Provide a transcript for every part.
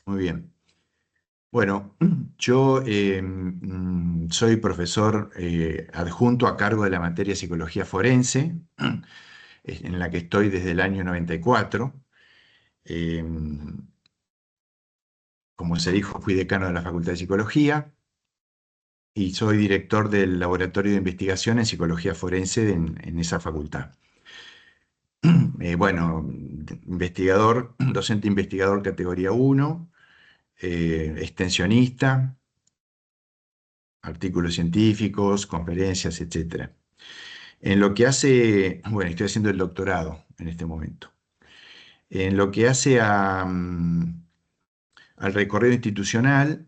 Muy bien. Bueno, yo soy profesor adjunto a cargo de la materia Psicología Forense, en la que estoy desde el año 94. Eh, Como se dijo, fui decano de la Facultad de Psicología y soy director del Laboratorio de Investigación en Psicología Forense en esa facultad. Bueno, investigador, docente investigador categoría 1, extensionista, artículos científicos, conferencias, etcétera. En lo que hace, bueno, estoy haciendo el doctorado en este momento. En lo que hace al recorrido institucional,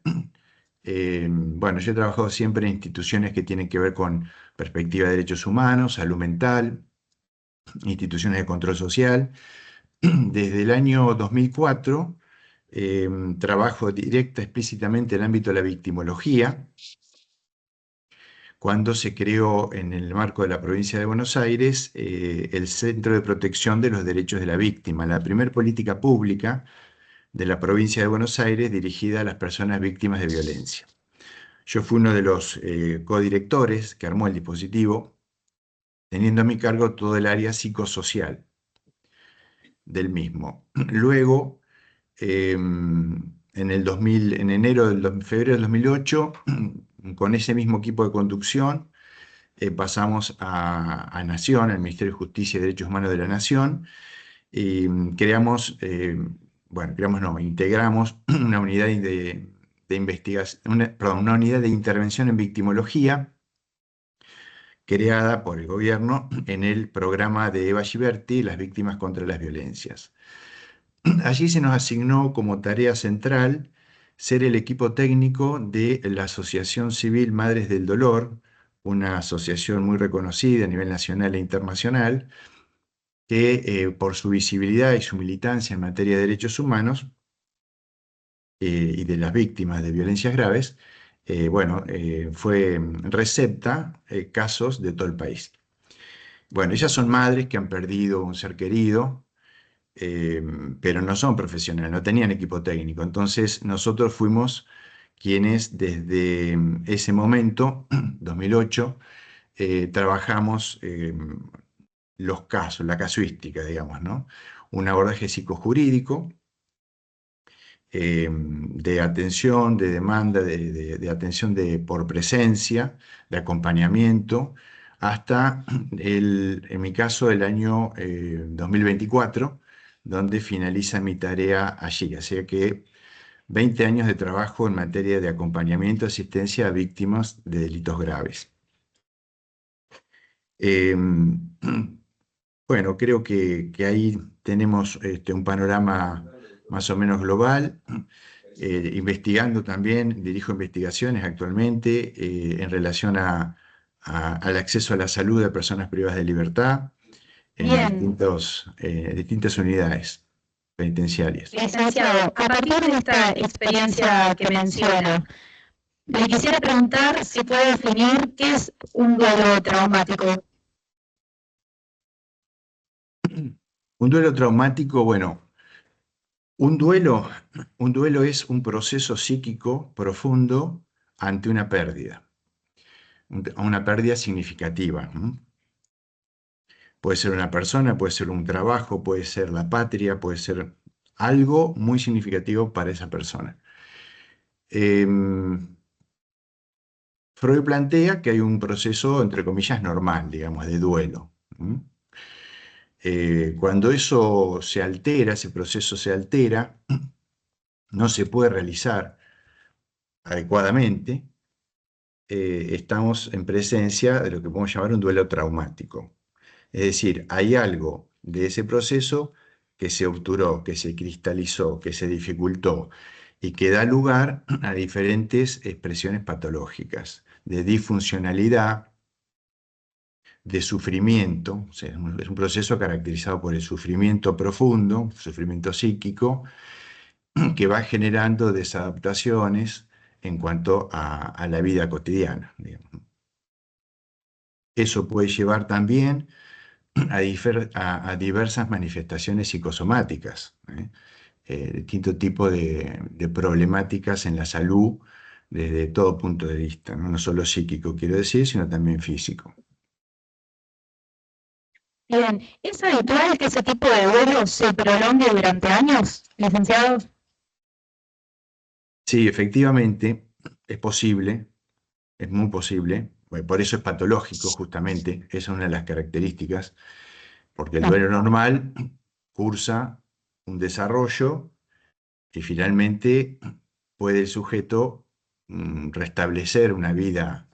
bueno, yo he trabajado siempre en instituciones que tienen que ver con perspectiva de derechos humanos, salud mental, instituciones de control social. Desde el año 2004 trabajo directa, explícitamente en el ámbito de la victimología, cuando se creó en el marco de la provincia de Buenos Aires el Centro de Protección de los Derechos de la Víctima, la primera política pública de la provincia de Buenos Aires dirigida a las personas víctimas de violencia. Yo fui uno de los codirectores que armó el dispositivo, teniendo a mi cargo todo el área psicosocial del mismo. Luego, en enero febrero del 2008, con ese mismo equipo de conducción, pasamos a Nación, al Ministerio de Justicia y Derechos Humanos de la Nación, y integramos una unidad de investigación, una unidad de intervención en victimología creada por el gobierno en el programa de Eva Giberti, Las Víctimas contra las Violencias. Allí se nos asignó como tarea central ser el equipo técnico de la Asociación Civil Madres del Dolor, una asociación muy reconocida a nivel nacional e internacional, que por su visibilidad y su militancia en materia de derechos humanos y de las víctimas de violencias graves, recepta casos de todo el país. Bueno, ellas son madres que han perdido un ser querido, eh, pero no son profesionales, no tenían equipo técnico. Entonces nosotros fuimos quienes desde ese momento, 2008, trabajamos los casos, la casuística, digamos, ¿no? Un abordaje psicojurídico de atención, de demanda, de atención por presencia, de acompañamiento, hasta, en mi caso, el año 2024, donde finaliza mi tarea allí. Así que 20 años de trabajo en materia de acompañamiento y asistencia a víctimas de delitos graves. Eh, bueno, creo que ahí tenemos un panorama más o menos global. Investigando también, dirijo investigaciones actualmente en relación al acceso a la salud de personas privadas de libertad en Bien, distintas unidades penitenciarias. licenciado, a partir de esta experiencia que menciona, le quisiera preguntar si puede definir qué es un duelo traumático. Un duelo traumático, bueno, un duelo, un duelo es un proceso psíquico profundo ante una pérdida significativa. Puede ser una persona, puede ser un trabajo, puede ser la patria, puede ser algo muy significativo para esa persona. Freud plantea que hay un proceso, entre comillas, normal, digamos, de duelo. Cuando eso se altera, ese proceso se altera, no se puede realizar adecuadamente, estamos en presencia de lo que podemos llamar un duelo traumático. Es decir, hay algo de ese proceso que se obturó, que se cristalizó, que se dificultó y que da lugar a diferentes expresiones patológicas de disfuncionalidad, de sufrimiento. O sea, es un proceso caracterizado por el sufrimiento profundo, sufrimiento psíquico, que va generando desadaptaciones en cuanto a la vida cotidiana, digamos. Eso puede llevar también a diversas manifestaciones psicosomáticas, distintos tipos de problemáticas en la salud desde todo punto de vista, ¿no? No solo psíquico, quiero decir, sino también físico. Bien, ¿es habitual que ese tipo de duelo se prolongue durante años, licenciado? Sí, efectivamente, es posible, es muy posible, por eso es patológico justamente, esa es una de las características, porque el duelo normal cursa un desarrollo y finalmente puede el sujeto restablecer una vida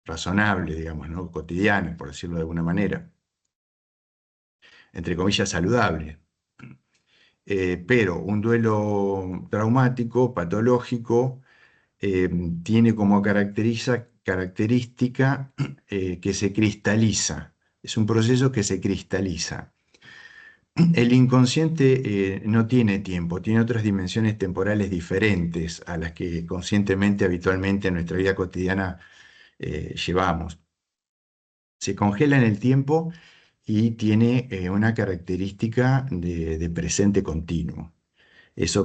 razonable, digamos, ¿no? Cotidiana, por decirlo de alguna manera, entre comillas saludable. Pero un duelo traumático, patológico, tiene como característica que se cristaliza. Es un proceso que se cristaliza. El inconsciente no tiene tiempo, tiene otras dimensiones temporales diferentes a las que conscientemente, habitualmente en nuestra vida cotidiana llevamos. Se congela en el tiempo y tiene una característica de presente continuo.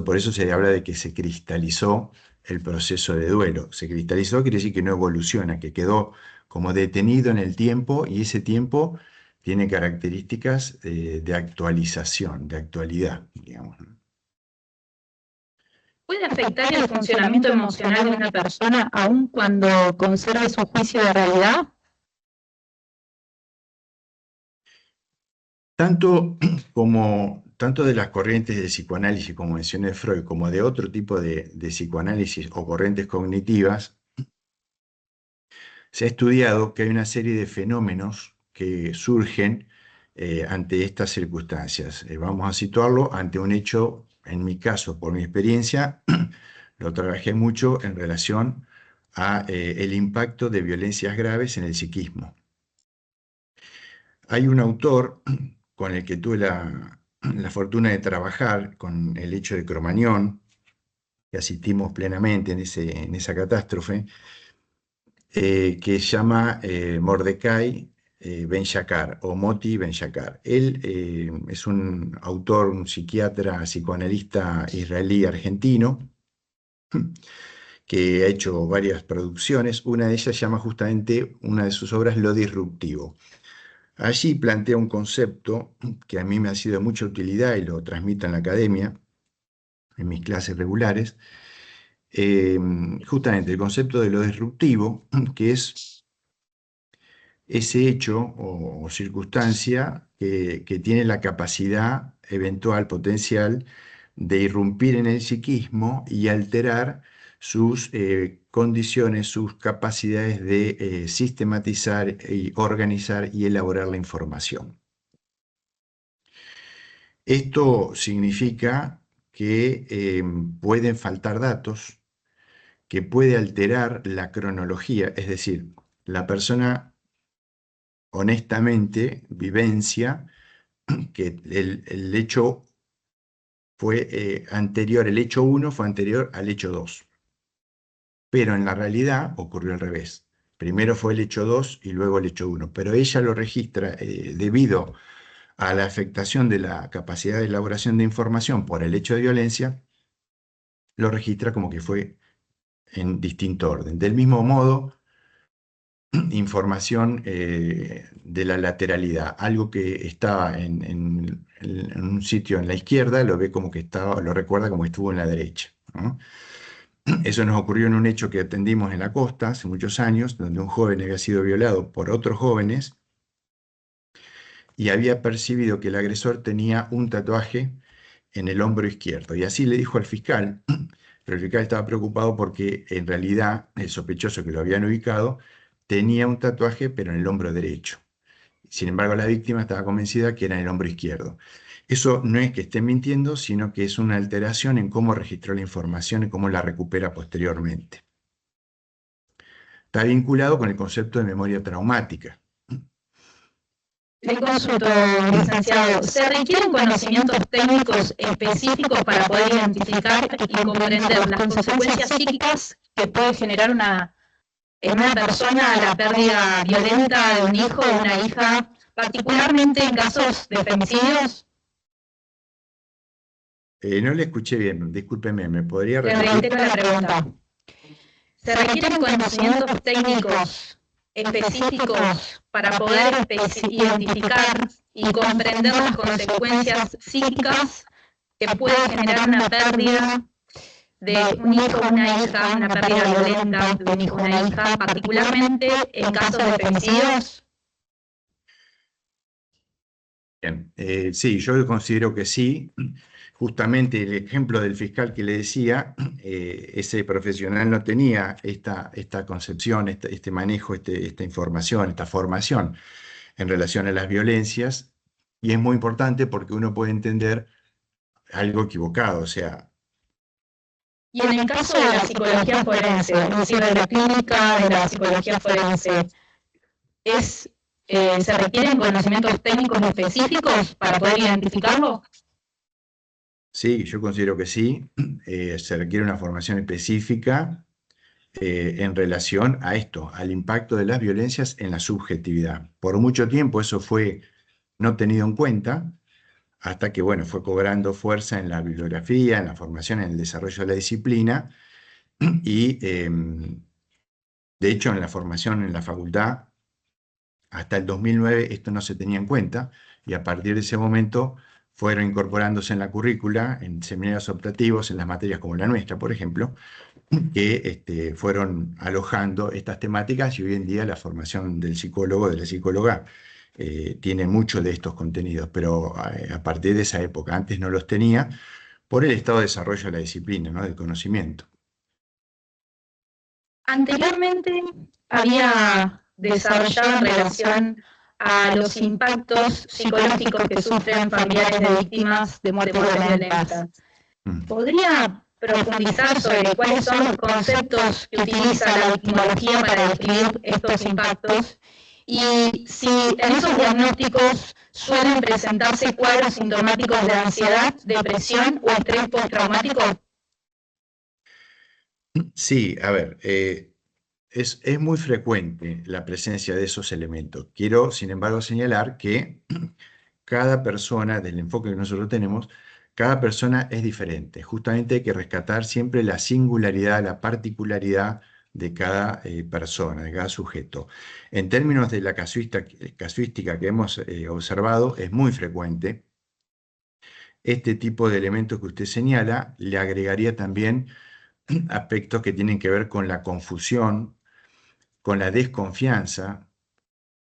Por eso se habla de que se cristalizó el proceso de duelo. Se cristalizó quiere decir que no evoluciona, que quedó como detenido en el tiempo y ese tiempo tiene características de actualización, de actualidad, digamos, ¿no? ¿Puede afectar el funcionamiento emocional de una persona aun cuando conserve su juicio de realidad? Tanto de las corrientes de psicoanálisis, como mencioné Freud, como de otro tipo de psicoanálisis o corrientes cognitivas, se ha estudiado que hay una serie de fenómenos que surgen ante estas circunstancias. Vamos a situarlo ante un hecho, en mi caso, por mi experiencia, lo trabajé mucho en relación a el impacto de violencias graves en el psiquismo. Hay un autor con el que tuve la fortuna de trabajar, con el hecho de Cromañón, que asistimos plenamente en esa catástrofe, que se llama Mordecai Ben Shakar o Moti Ben Shakar. Él es un autor, un psiquiatra, psicoanalista israelí argentino que ha hecho varias producciones. Una de ellas llama justamente una de sus obras Lo Disruptivo. Allí plantea un concepto que a mí me ha sido de mucha utilidad y lo transmito en la academia, en mis clases regulares, justamente el concepto de lo disruptivo, que es ese hecho o circunstancia que tiene la capacidad eventual, potencial, de irrumpir en el psiquismo y alterar sus condiciones, sus capacidades de sistematizar y organizar y elaborar la información. Esto significa que pueden faltar datos, que puede alterar la cronología, es decir, la persona honestamente vivencia que el hecho fue anterior, el hecho 1 fue anterior al hecho 2, pero en la realidad ocurrió al revés. Primero fue el hecho 2 y luego el hecho 1, pero ella lo registra debido a la afectación de la capacidad de elaboración de información por el hecho de violencia, lo registra como que fue en distinto orden. Del mismo modo, información de la lateralidad, algo que estaba en un sitio en la izquierda, lo ve como que estaba, lo recuerda como que estuvo en la derecha, ¿no? Eso nos ocurrió en un hecho que atendimos en la costa hace muchos años, donde un joven había sido violado por otros jóvenes y había percibido que el agresor tenía un tatuaje en el hombro izquierdo. Y así le dijo al fiscal, pero el fiscal estaba preocupado porque en realidad el sospechoso que lo habían ubicado tenía un tatuaje pero en el hombro derecho. Sin embargo, la víctima estaba convencida que era en el hombro izquierdo. Eso no es que esté mintiendo, sino que es una alteración en cómo registró la información y cómo la recupera posteriormente. Está vinculado con el concepto de memoria traumática. Le consulto, licenciado, ¿se requieren conocimientos técnicos específicos para poder identificar y comprender las consecuencias psíquicas que puede generar en una persona la pérdida violenta de un hijo o una hija, particularmente en casos de femicidios? No le escuché bien, discúlpeme, ¿me podría Te repetir? reitero la pregunta. ¿Se requieren conocimientos técnicos específicos para poder identificar y comprender las consecuencias psíquicas que puede generar una pérdida de un hijo o una hija, una pérdida violenta de un hijo o una hija, particularmente en casos de femicidios? Bien, sí, yo considero que sí. Justamente el ejemplo del fiscal que le decía, ese profesional no tenía esta concepción, este manejo, esta información, esta formación en relación a las violencias, y es muy importante porque uno puede entender algo equivocado, o sea, Y en el caso de la psicología forense, es decir, de la clínica de la psicología forense, es, ¿se requieren conocimientos técnicos específicos para poder identificarlo? sí, yo considero que sí, se requiere una formación específica en relación a esto, al impacto de las violencias en la subjetividad. Por mucho tiempo eso fue no tenido en cuenta, hasta que, bueno, fue cobrando fuerza en la bibliografía, en la formación, en el desarrollo de la disciplina, y de hecho en la formación en la facultad, hasta el 2009 esto no se tenía en cuenta, y a partir de ese momento fueron incorporándose en la currícula, en seminarios optativos, en las materias como la nuestra, por ejemplo, que fueron alojando estas temáticas, y hoy en día la formación del psicólogo, de la psicóloga, tiene mucho de estos contenidos, pero a partir de esa época, antes no los tenía, por el estado de desarrollo de la disciplina, ¿no? Del conocimiento. Anteriormente había desarrollado en relación a los impactos psicológicos que sufren familiares de víctimas de muertes violentas. ¿Podría profundizar sobre cuáles son los conceptos que utiliza la victimología para describir estos impactos? Y si en esos diagnósticos suelen presentarse cuadros sintomáticos de ansiedad, depresión o estrés postraumático. Sí, a ver, es muy frecuente la presencia de esos elementos. Quiero, sin embargo, señalar que cada persona, del enfoque que nosotros tenemos, cada persona es diferente. Justamente hay que rescatar siempre la singularidad, la particularidad de cada persona, de cada sujeto. En términos de la casuística que hemos observado, es muy frecuente. Este tipo de elementos que usted señala le agregaría también aspectos que tienen que ver con la confusión, con la desconfianza.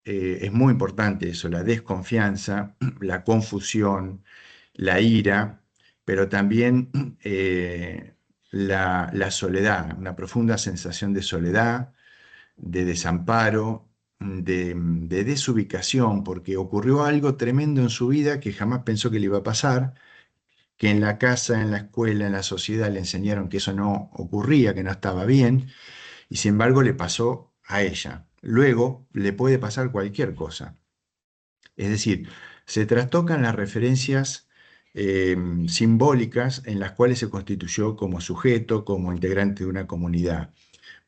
Es muy importante eso, la desconfianza, la confusión, la ira, pero también la soledad, una profunda sensación de soledad, de desamparo, de desubicación, porque ocurrió algo tremendo en su vida que jamás pensó que le iba a pasar, que en la casa, en la escuela, en la sociedad le enseñaron que eso no ocurría, que no estaba bien, y sin embargo le pasó a ella. Luego le puede pasar cualquier cosa. Es decir, se trastocan las referencias simbólicas en las cuales se constituyó como sujeto, como integrante de una comunidad,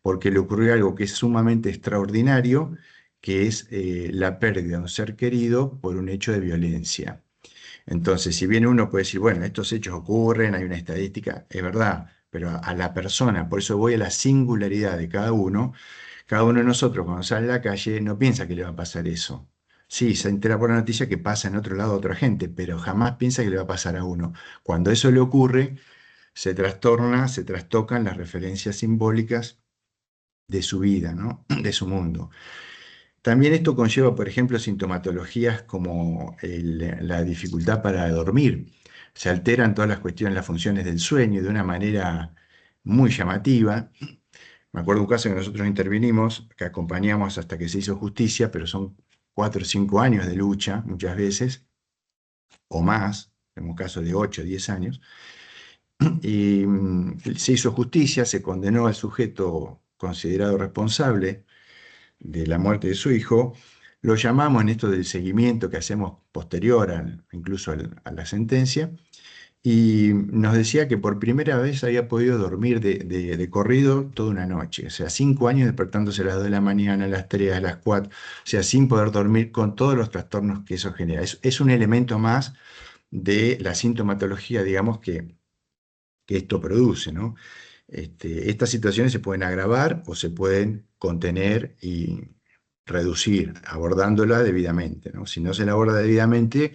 porque le ocurrió algo que es sumamente extraordinario, que es la pérdida de un ser querido por un hecho de violencia. Entonces, si bien uno puede decir, bueno, estos hechos ocurren, hay una estadística, es verdad, pero a la persona, por eso voy a la singularidad de cada uno de nosotros cuando sale a la calle no piensa que le va a pasar eso. Sí, se entera por la noticia que pasa en otro lado a otra gente, pero jamás piensa que le va a pasar a uno. Cuando eso le ocurre, se trastorna, se trastocan las referencias simbólicas de su vida, ¿no? De su mundo. También esto conlleva, por ejemplo, sintomatologías como la dificultad para dormir. Se alteran todas las cuestiones, las funciones del sueño de una manera muy llamativa. Me acuerdo un caso que nosotros intervinimos, que acompañamos hasta que se hizo justicia, pero son 4 o 5 años de lucha, muchas veces, o más, tenemos casos de 8 o 10 años, y se hizo justicia, se condenó al sujeto considerado responsable de la muerte de su hijo. Lo llamamos en esto del seguimiento que hacemos posterior incluso a la sentencia, y nos decía que por primera vez había podido dormir de corrido toda una noche, o sea, 5 años despertándose a las 2 de la mañana, a las 3, a las 4, o sea, sin poder dormir con todos los trastornos que eso genera. Es un elemento más de la sintomatología, digamos, que esto produce, ¿no? Estas situaciones se pueden agravar o se pueden contener y reducir, abordándola debidamente, ¿no? Si no se la aborda debidamente,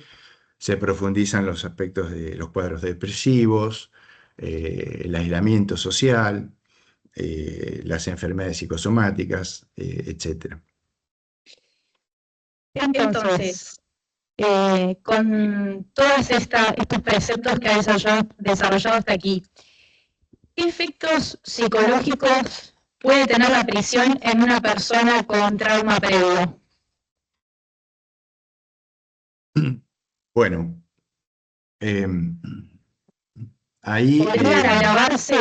se profundizan los aspectos de los cuadros depresivos, el aislamiento social, las enfermedades psicosomáticas, etc. Entonces, con todos estos preceptos que ha desarrollado hasta aquí, ¿qué efectos psicológicos puede tener la prisión en una persona con trauma previo? Bueno, ahí ¿Podrían agravarse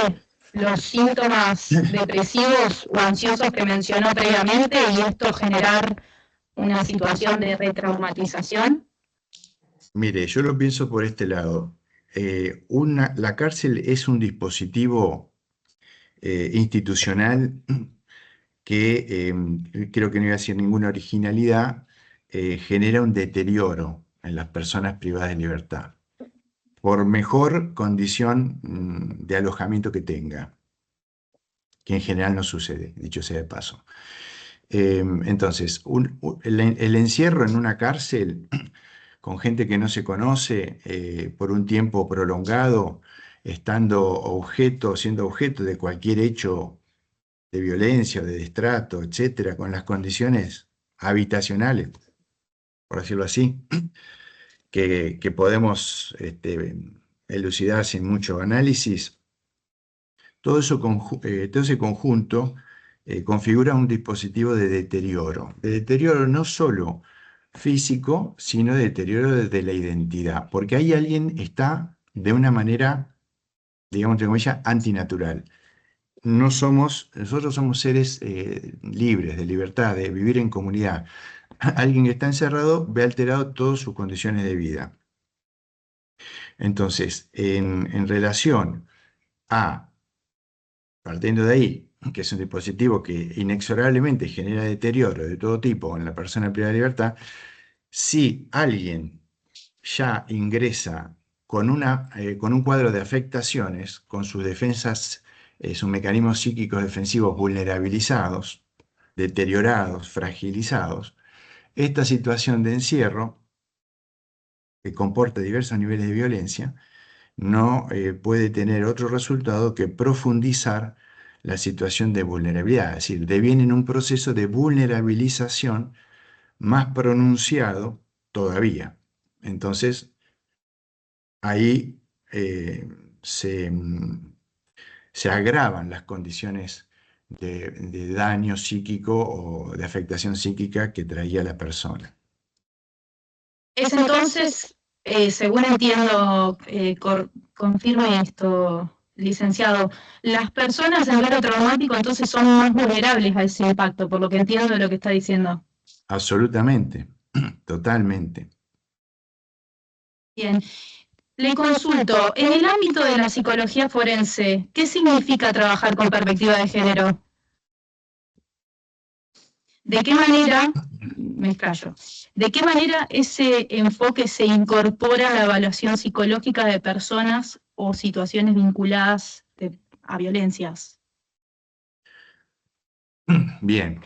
los síntomas depresivos o ansiosos que mencionó previamente y esto generar una situación de retraumatización? mire, yo lo pienso por este lado. La cárcel es un dispositivo institucional que creo que no iba a decir ninguna originalidad, genera un deterioro en las personas privadas de libertad, por mejor condición de alojamiento que tenga, que en general no sucede, dicho sea de paso. Entonces, el encierro en una cárcel con gente que no se conoce por un tiempo prolongado, siendo objeto de cualquier hecho de violencia, de destrato, etcétera, con las condiciones habitacionales, por decirlo así, que podemos elucidar sin mucho análisis, todo ese conjunto configura un dispositivo de deterioro no solo físico, sino de deterioro de la identidad, porque ahí alguien está de una manera, digamos, entre comillas, antinatural. Nosotros somos seres libres, de libertad, de vivir en comunidad. Alguien que está encerrado ve alterado todas sus condiciones de vida. Entonces, en relación a, partiendo de ahí, que es un dispositivo que inexorablemente genera deterioro de todo tipo en la persona privada de libertad, si alguien ya ingresa con un cuadro de afectaciones, con sus defensas, sus mecanismos psíquicos defensivos vulnerabilizados, deteriorados, fragilizados, esta situación de encierro, que comporta diversos niveles de violencia, no puede tener otro resultado que profundizar la situación de vulnerabilidad, es decir, deviene en un proceso de vulnerabilización más pronunciado todavía. Entonces, ahí eh, se, se agravan las condiciones de daño psíquico o de afectación psíquica que traía la persona. Es entonces, según entiendo, confirme esto, licenciado, las personas en duelo traumático entonces son más vulnerables a ese impacto, por lo que entiendo de lo que está diciendo. Absolutamente, totalmente. Bien, le consulto, en el ámbito de la psicología forense, ¿qué significa trabajar con perspectiva de género? ¿De qué manera, me explayo, de qué manera ese enfoque se incorpora a la evaluación psicológica de personas o situaciones vinculadas a violencias? Bien.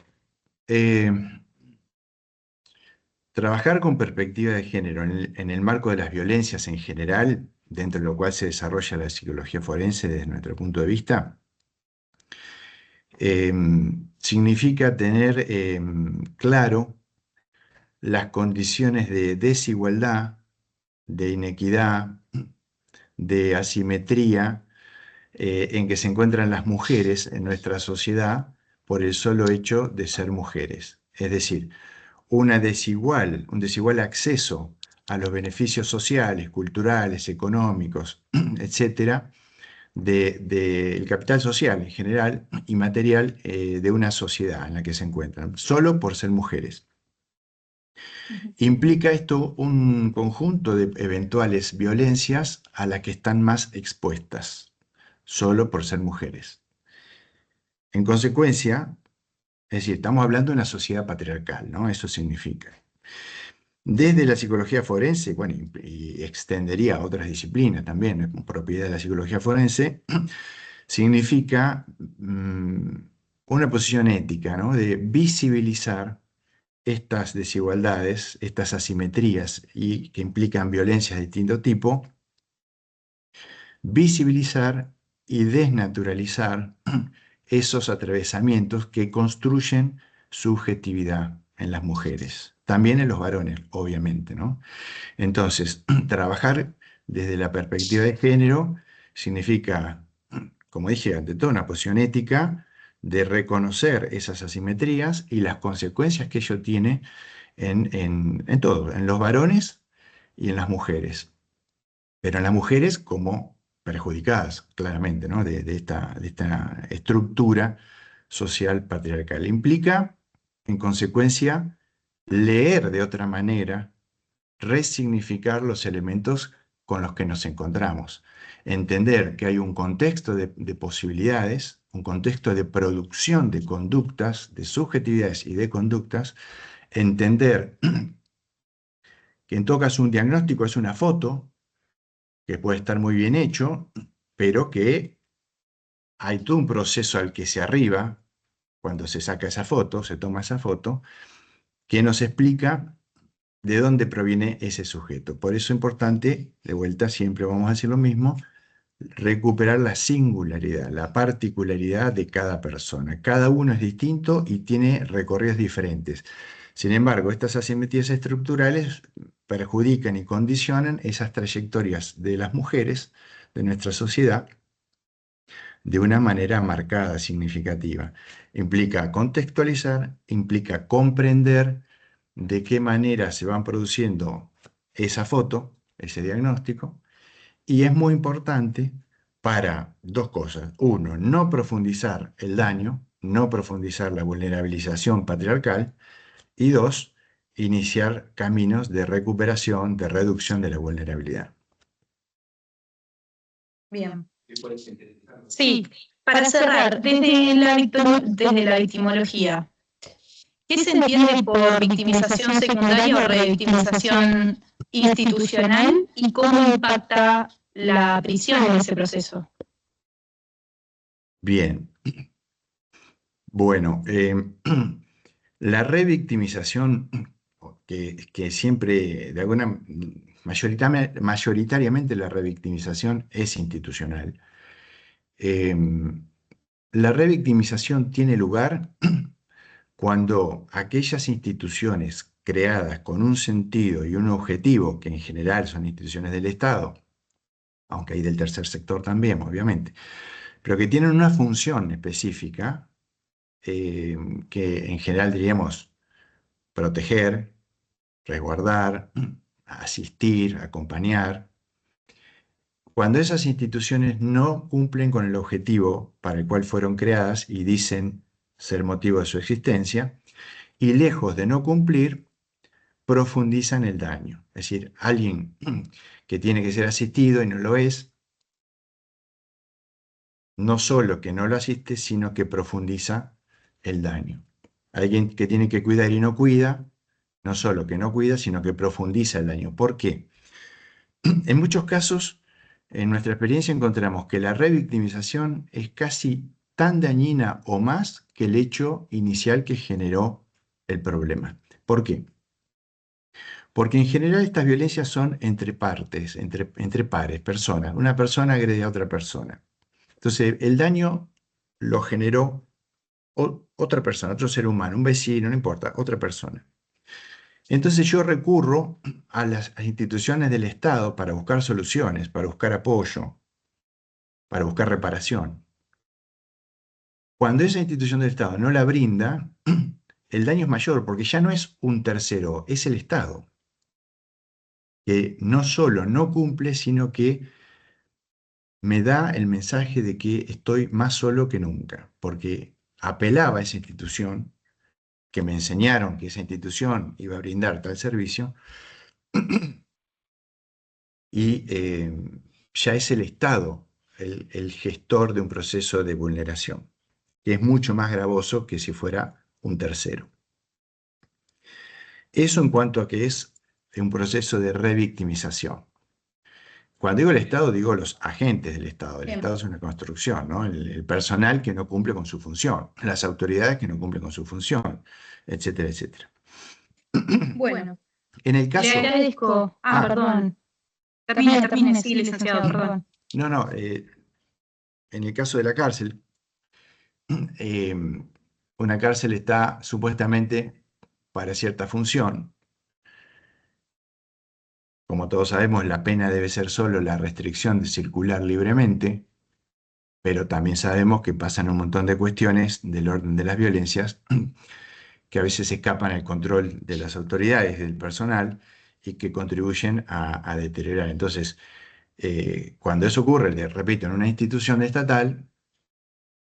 Trabajar con perspectiva de género en el marco de las violencias en general, dentro de lo cual se desarrolla la psicología forense desde nuestro punto de vista, significa tener claro las condiciones de desigualdad, de inequidad, de asimetría en que se encuentran las mujeres en nuestra sociedad por el solo hecho de ser mujeres. Es decir, un desigual acceso a los beneficios sociales, culturales, económicos, etcétera, del capital social en general y material de una sociedad en la que se encuentran, solo por ser mujeres. Implica esto un conjunto de eventuales violencias a las que están más expuestas, solo por ser mujeres. En consecuencia, es decir, estamos hablando de una sociedad patriarcal, ¿no? Eso significa. Desde la psicología forense, bueno, y extendería a otras disciplinas también, propiedad de la psicología forense, significa una posición ética, ¿no? De visibilizar estas desigualdades, estas asimetrías y que implican violencias de distinto tipo, visibilizar y desnaturalizar esos atravesamientos que construyen subjetividad en las mujeres, también en los varones, obviamente, ¿no? Entonces, trabajar desde la perspectiva de género significa, como dije, ante todo una posición ética de reconocer esas asimetrías y las consecuencias que ello tiene en todo, en los varones y en las mujeres. Pero en las mujeres como perjudicadas, claramente, ¿no? De esta estructura social patriarcal. Implica, en consecuencia, leer de otra manera, resignificar los elementos con los que nos encontramos, entender que hay un contexto de posibilidades, un contexto de producción de conductas, de subjetividades y de conductas, entender que en todo caso un diagnóstico es una foto que puede estar muy bien hecho, pero que hay todo un proceso al que se arriba cuando se saca esa foto, se toma esa foto, que nos explica de dónde proviene ese sujeto. Por eso es importante, de vuelta siempre vamos a decir lo mismo, recuperar la singularidad, la particularidad de cada persona. Cada uno es distinto y tiene recorridos diferentes. Sin embargo, estas asimetrías estructurales perjudican y condicionan esas trayectorias de las mujeres de nuestra sociedad de una manera marcada, significativa. Implica contextualizar, implica comprender de qué manera se van produciendo esa foto, ese diagnóstico, y es muy importante para dos cosas. Uno, no profundizar el daño, no profundizar la vulnerabilización patriarcal, y dos, iniciar caminos de recuperación, de reducción de la vulnerabilidad. Bien. Sí, para cerrar, desde la victimología, ¿qué se entiende por victimización secundaria o revictimización institucional y cómo impacta la prisión en ese proceso? Bien. Bueno, la revictimización, que siempre, de alguna, mayoritariamente la revictimización es institucional. La revictimización tiene lugar cuando aquellas instituciones creadas con un sentido y un objetivo, que en general son instituciones del Estado, aunque hay del tercer sector también, obviamente, pero que tienen una función específica, que en general diríamos proteger, resguardar, asistir, acompañar. Cuando esas instituciones no cumplen con el objetivo para el cual fueron creadas y dicen ser motivo de su existencia, y lejos de no cumplir, profundizan el daño. Es decir, alguien que tiene que ser asistido y no lo es, no solo que no lo asiste, sino que profundiza el daño. Alguien que tiene que cuidar y no cuida, no solo que no cuida, sino que profundiza el daño. ¿Por qué? En muchos casos, en nuestra experiencia encontramos que la revictimización es casi tan dañina o más que el hecho inicial que generó el problema. ¿Por qué? Porque en general estas violencias son entre partes, entre pares, personas. Una persona agrede a otra persona. Entonces, el daño lo generó otra persona, otro ser humano, un vecino, no importa, otra persona. Entonces yo recurro a las instituciones del Estado para buscar soluciones, para buscar apoyo, para buscar reparación. Cuando esa institución del Estado no la brinda, el daño es mayor porque ya no es un tercero, es el Estado, que no solo no cumple, sino que me da el mensaje de que estoy más solo que nunca, porque apelaba a esa institución, que me enseñaron que esa institución iba a brindar tal servicio, y ya es el Estado el gestor de un proceso de vulneración, que es mucho más gravoso que si fuera un tercero. Eso en cuanto a que es un proceso de revictimización. Cuando digo el Estado, digo los agentes del Estado. El Bien. Estado es una construcción, ¿no? El personal que no cumple con su función, las autoridades que no cumplen con su función, etcétera, etcétera. Bueno, En el le caso... agradezco. Ah, Perdón. Termine, sí, licenciado, perdón. No, en el caso de la cárcel, una cárcel está supuestamente para cierta función. Como todos sabemos, la pena debe ser solo la restricción de circular libremente, pero también sabemos que pasan un montón de cuestiones del orden de las violencias que a veces escapan al control de las autoridades, del personal, y que contribuyen a deteriorar. Entonces, cuando eso ocurre, repito, en una institución estatal,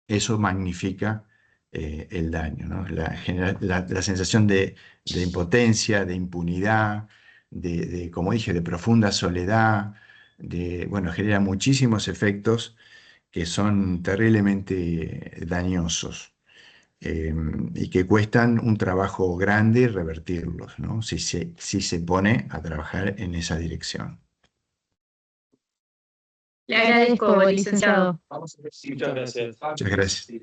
eso magnifica el daño, ¿no? La sensación de impotencia, de impunidad, como dije, de profunda soledad, bueno, genera muchísimos efectos que son terriblemente dañosos y que cuestan un trabajo grande revertirlos, ¿no? Si se pone a trabajar en esa dirección. Le agradezco, licenciado. Muchas gracias. Muchas gracias. Sí.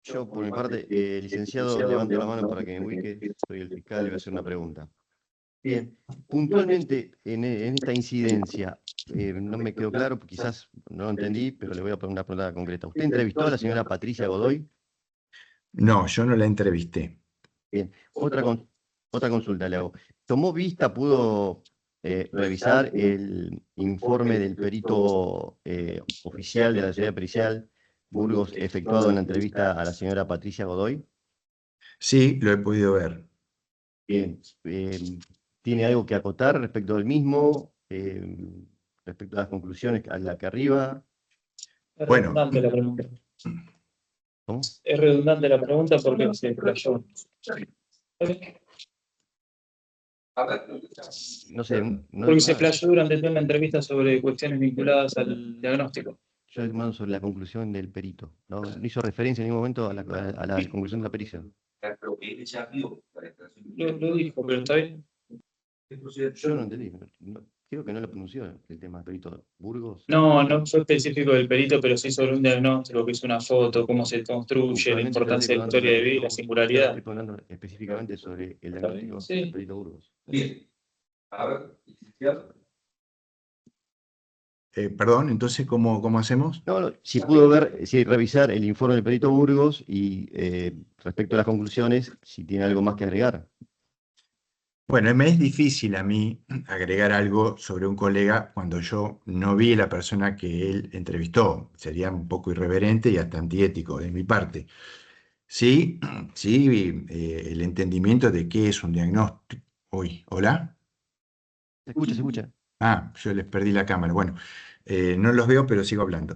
Yo, por mi parte, licenciado, levanto la mano para que me ubique. Soy el fiscal y voy a hacer una pregunta. Bien, puntualmente en esta incidencia, no me quedó claro, quizás no lo entendí, pero le voy a poner una pregunta concreta. ¿Usted entrevistó a la señora Patricia Godoy? No, yo no la entrevisté. Bien, otra consulta le hago. ¿Tomó vista, pudo revisar el informe del perito oficial de la Sociedad Pericial Burgos efectuado en la entrevista a la señora Patricia Godoy? Sí, lo he podido ver. Bien, ¿tiene algo que acotar respecto del mismo? Respecto a las conclusiones a la que arriba. Es Bueno. redundante la pregunta. ¿Cómo? Es redundante la pregunta porque se explayó. No sé. Porque se explayó durante toda la entrevista sobre cuestiones vinculadas al diagnóstico. Yo demando sobre la conclusión del perito. No hizo referencia en ningún momento a la conclusión de la pericia. Lo dijo, pero está bien. Yo no entendí. Creo que no lo pronunció el tema perito Burgos. No fue específico del perito, pero sí sobre un diagnóstico que es una foto, cómo se construye, la importancia de la historia de vida y la singularidad. Estoy hablando específicamente sobre el diagnóstico Sí. del perito Burgos. Bien. A ver, licenciado. Perdón, entonces, ¿cómo hacemos? No, si pudo ver, si revisar el informe del perito Burgos y respecto a las conclusiones, si tiene algo más que agregar. Bueno, me es difícil a mí agregar algo sobre un colega cuando yo no vi a la persona que él entrevistó. Sería un poco irreverente y hasta antiético de mi parte. Sí, el entendimiento de qué es un diagnóstico. Uy, ¿hola? Se escucha. Ah, yo les perdí la cámara. Bueno, no los veo, pero sigo hablando.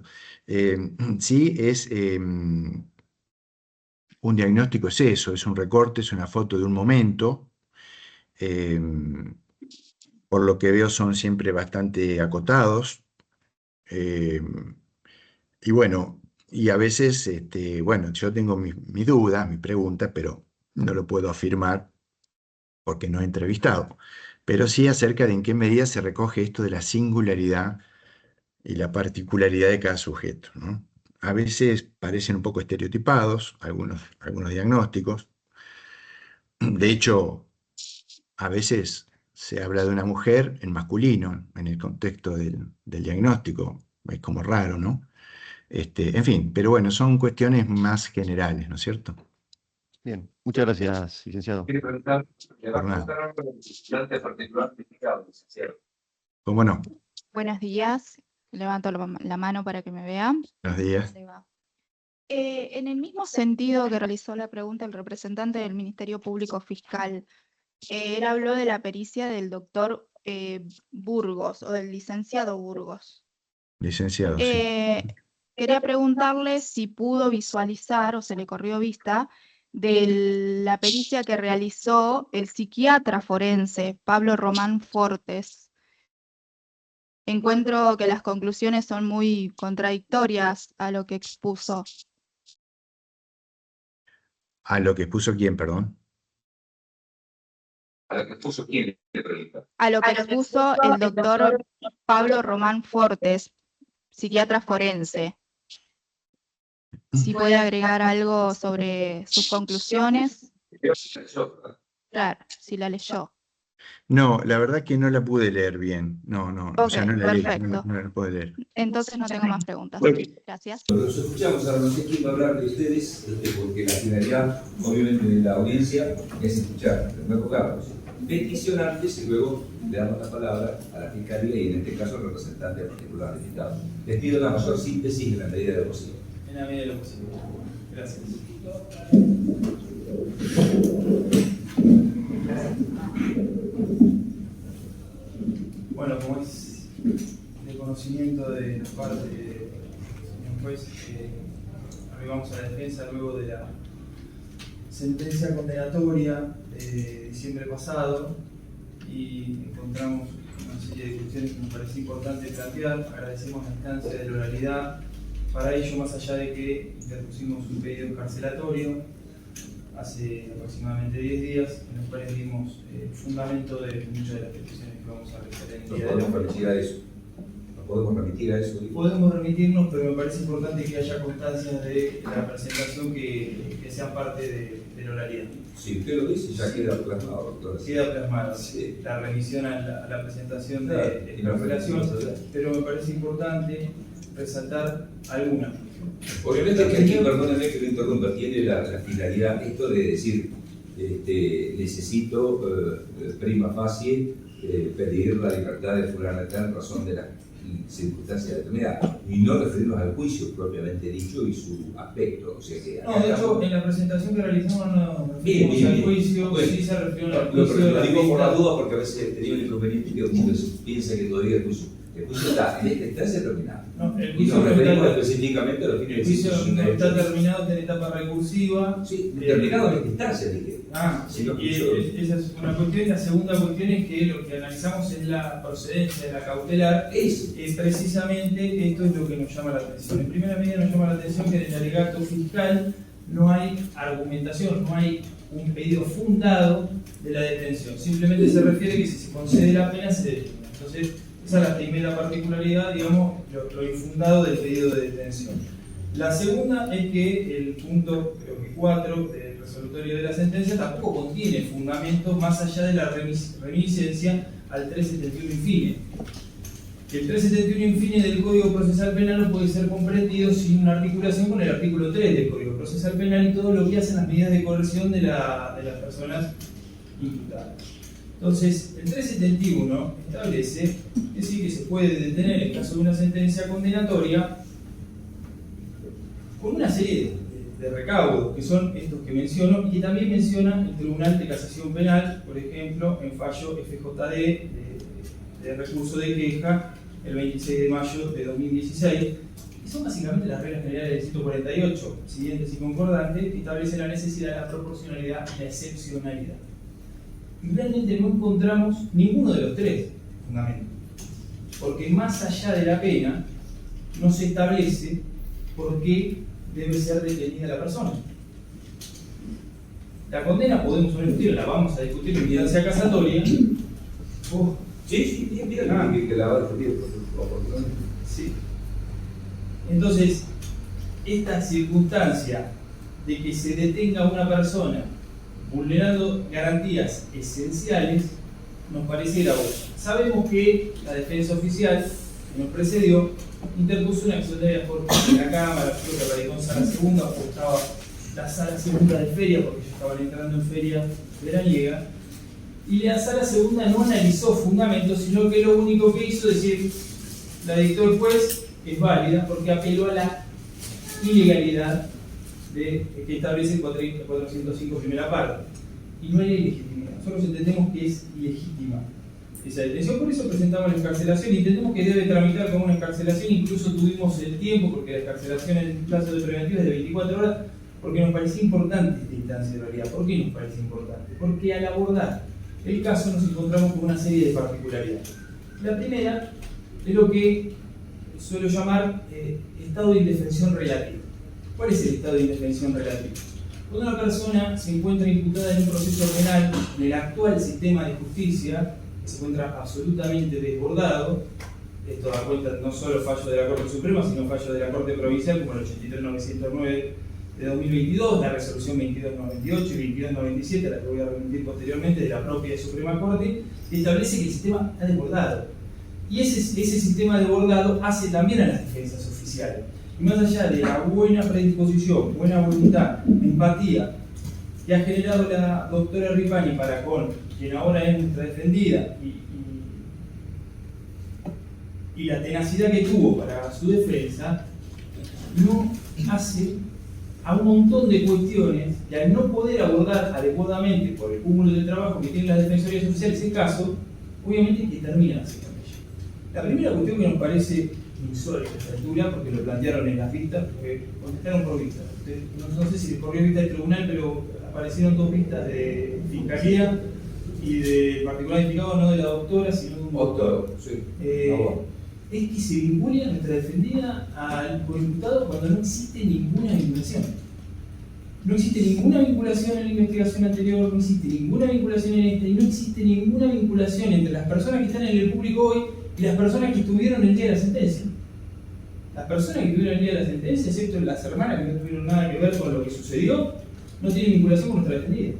Sí, es un diagnóstico, es eso, es un recorte, es una foto de un momento. Por lo que veo son siempre bastante acotados. Y bueno, y a veces, bueno, yo tengo mis dudas, mis preguntas, pero no lo puedo afirmar porque no he entrevistado. Pero sí acerca de en qué medida se recoge esto de la singularidad y la particularidad de cada sujeto, ¿no? A veces parecen un poco estereotipados algunos diagnósticos. De hecho, a veces se habla de una mujer en masculino en el contexto del diagnóstico. Es como raro, ¿no? En fin, pero bueno, son cuestiones más generales, ¿no es cierto? Bien, muchas gracias, licenciado. Quiere preguntar, le va a Por nada. preguntar algo al estudiante particular criticado, licenciado. ¿Cómo no? Buenos días, levanto la mano para que me vean. Buenos días. Ahí va. En el mismo sentido que realizó la pregunta el representante del Ministerio Público Fiscal, él habló de la pericia del doctor Burgos o del licenciado Burgos. Licenciado, sí. Quería preguntarle si pudo visualizar o se le corrió vista de la pericia que realizó el psiquiatra forense Pablo Román Fortes. Encuentro que las conclusiones son muy contradictorias a lo que expuso. ¿A lo que expuso quién, perdón? A la que puso quién le pregunta. A lo que expuso el doctor Pablo Román Fortes, psiquiatra forense. Si puede agregar algo sobre sus conclusiones. Claro, si la leyó. No, la verdad que no la pude leer bien. No, o sea, Ok, no la leí, perfecto. no la pude leer. Entonces no tengo más preguntas. Ok. Gracias. Los escuchamos, ahora no sé quién va a hablar de ustedes, porque la finalidad, obviamente, de la audiencia es escuchar, en primer lugar, los peticionantes y luego le damos la palabra a la Fiscalía y en este caso al representante particular del Estado. Les pido la mayor síntesis en la medida de lo posible. En la medida de lo posible. Gracias. Bueno, como es de conocimiento de la parte del señor juez, arribamos a la defensa luego de la sentencia condenatoria de diciembre pasado y encontramos una serie de cuestiones que nos parecía importante plantear. Agradecemos la instancia de la oralidad. Para ello, más allá de que interpusimos un pedido encarcelatorio hace aproximadamente 10 días, en los cuales dimos fundamento de muchas de las peticiones que vamos a realizar en el No día de podemos hoy. remitir a eso. No podemos remitir a eso. Podemos remitirnos, pero me parece importante que haya constancia de la presentación que sean parte de la oralidad. Si usted lo dice, ya queda plasmado, doctor. Queda plasmada Sí. la remisión a la presentación Claro, de y la excarcelación, presentación. pero me parece importante resaltar algunas. Obviamente que aquí, perdónenme que lo interrumpa, tiene la finalidad esto de decir, necesito prima facie pedir la libertad de fulano en razón de las circunstancias determinadas y no referirnos al juicio propiamente dicho y su aspecto. O sea que No, de hecho, en la presentación que realizamos no nos Bien, referimos bien, al bien. juicio, Bueno, sí se refirió al Lo juicio de la digo por la vista. duda porque a veces he tenido el inconveniente que uno piensa que todavía el juicio está en esta instancia terminado. No, el Y juicio nos no referimos está, específicamente a los el fines juicio no está institucionales. terminado, está en etapa recursiva. Sí, terminado en esta instancia, dije. Sí, Sí, no, y yo- esa es una cuestión. Y la segunda cuestión es que lo que analizamos es la procedencia de la cautelar. Eso. Precisamente esto es lo que nos llama la atención. En primera medida nos llama la atención que en el alegato fiscal no hay argumentación, no hay un pedido fundado de la detención. Simplemente se refiere que si se concede la pena se detiene. Entonces, esa es la primera particularidad, digamos, lo infundado del pedido de detención. La segunda es que el punto, creo que 4 del resolutorio de la sentencia tampoco contiene fundamento más allá de la reminiscencia al 371 infine. Que el 371 infine del Código Procesal Penal no puede ser comprendido sin una articulación con el artículo 3 del Código Procesal Penal y todo lo que hacen las medidas de coerción de las personas imputadas. Entonces, el 371 establece decir que se puede detener en caso de una sentencia condenatoria con una serie de recaudos, que son estos que menciono, y que también menciona el Tribunal de Casación Penal, por ejemplo, en fallo FJD de recurso de queja el 26 de mayo de 2016, y son básicamente las reglas generales del 148, siguientes y concordantes, que establecen la necesidad, la proporcionalidad y la excepcionalidad. Y realmente no encontramos ninguno de los tres fundamentos, porque más allá de la pena, no se establece por qué debe ser detenida la persona. La condena podemos discutir, la vamos a discutir en instancia casatoria. Sí, bien, que la va a discutir oportunamente. Sí. Entonces, esta circunstancia de que se detenga a una persona vulnerando garantías esenciales nos parece gravosa. Sabemos que la defensa oficial que nos precedió interpuso una acción de la Cámara, creo que radicó en sala segunda, o estaba la sala segunda de feria, porque ellos estaban entrando en feria veraniega, y la sala segunda no analizó fundamentos, sino que lo único que hizo es decir, la dictó el juez, es válida, porque apeló a la ilegalidad que establece el 405 primera parte. Y no hay ilegitimidad. Nosotros entendemos que es ilegítima esa detención, por eso presentamos la excarcelación y entendemos que debe tramitar como una excarcelación. Incluso tuvimos el tiempo, porque la excarcelación en plazo de preventiva es de 24 horas, porque nos parecía importante esta instancia de realidad. ¿Por qué nos parece importante? Porque al abordar el caso nos encontramos con una serie de particularidades. La primera es lo que suelo llamar estado de indefensión relativa. ¿Cuál es el estado de indefensión relativa? Cuando una persona se encuentra imputada en un proceso penal en el actual sistema de justicia, que se encuentra absolutamente desbordado, esto da cuenta no solo fallos de la Corte Suprema, sino fallos de la Corte Provincial, como el 83.909 de 2022, la resolución 2298 y 2297, a la que voy a remitir posteriormente, de la propia Suprema Corte, que establece que el sistema está desbordado. Y ese sistema desbordado hace también a las defensas oficiales. Y más allá de la buena predisposición, buena voluntad, empatía que ha generado la doctora Ripani para con quien ahora es nuestra defendida y la tenacidad que tuvo para su defensa, no hace a un montón de cuestiones que al no poder abordar adecuadamente por el cúmulo de trabajo que tienen las defensorías oficiales en ese caso, obviamente que terminan haciendo ello. La primera cuestión que nos parece insólita a esta altura, porque lo plantearon en las vistas, porque contestaron por vistas. No sé si les corrió vista del tribunal, pero aparecieron dos vistas de fiscalía y de particular implicado, no de la doctora, sino de un doctor. Sí. Es que se vincule a nuestra defendida al coimputado cuando no existe ninguna vinculación. No existe ninguna vinculación en la investigación anterior, no existe ninguna vinculación en esta, y no existe ninguna vinculación entre las personas que están en el público hoy y las personas que estuvieron el día de la sentencia. Las personas que estuvieron el día de la sentencia, excepto las hermanas que no tuvieron nada que ver con lo que sucedió, no tienen vinculación con nuestra defendida.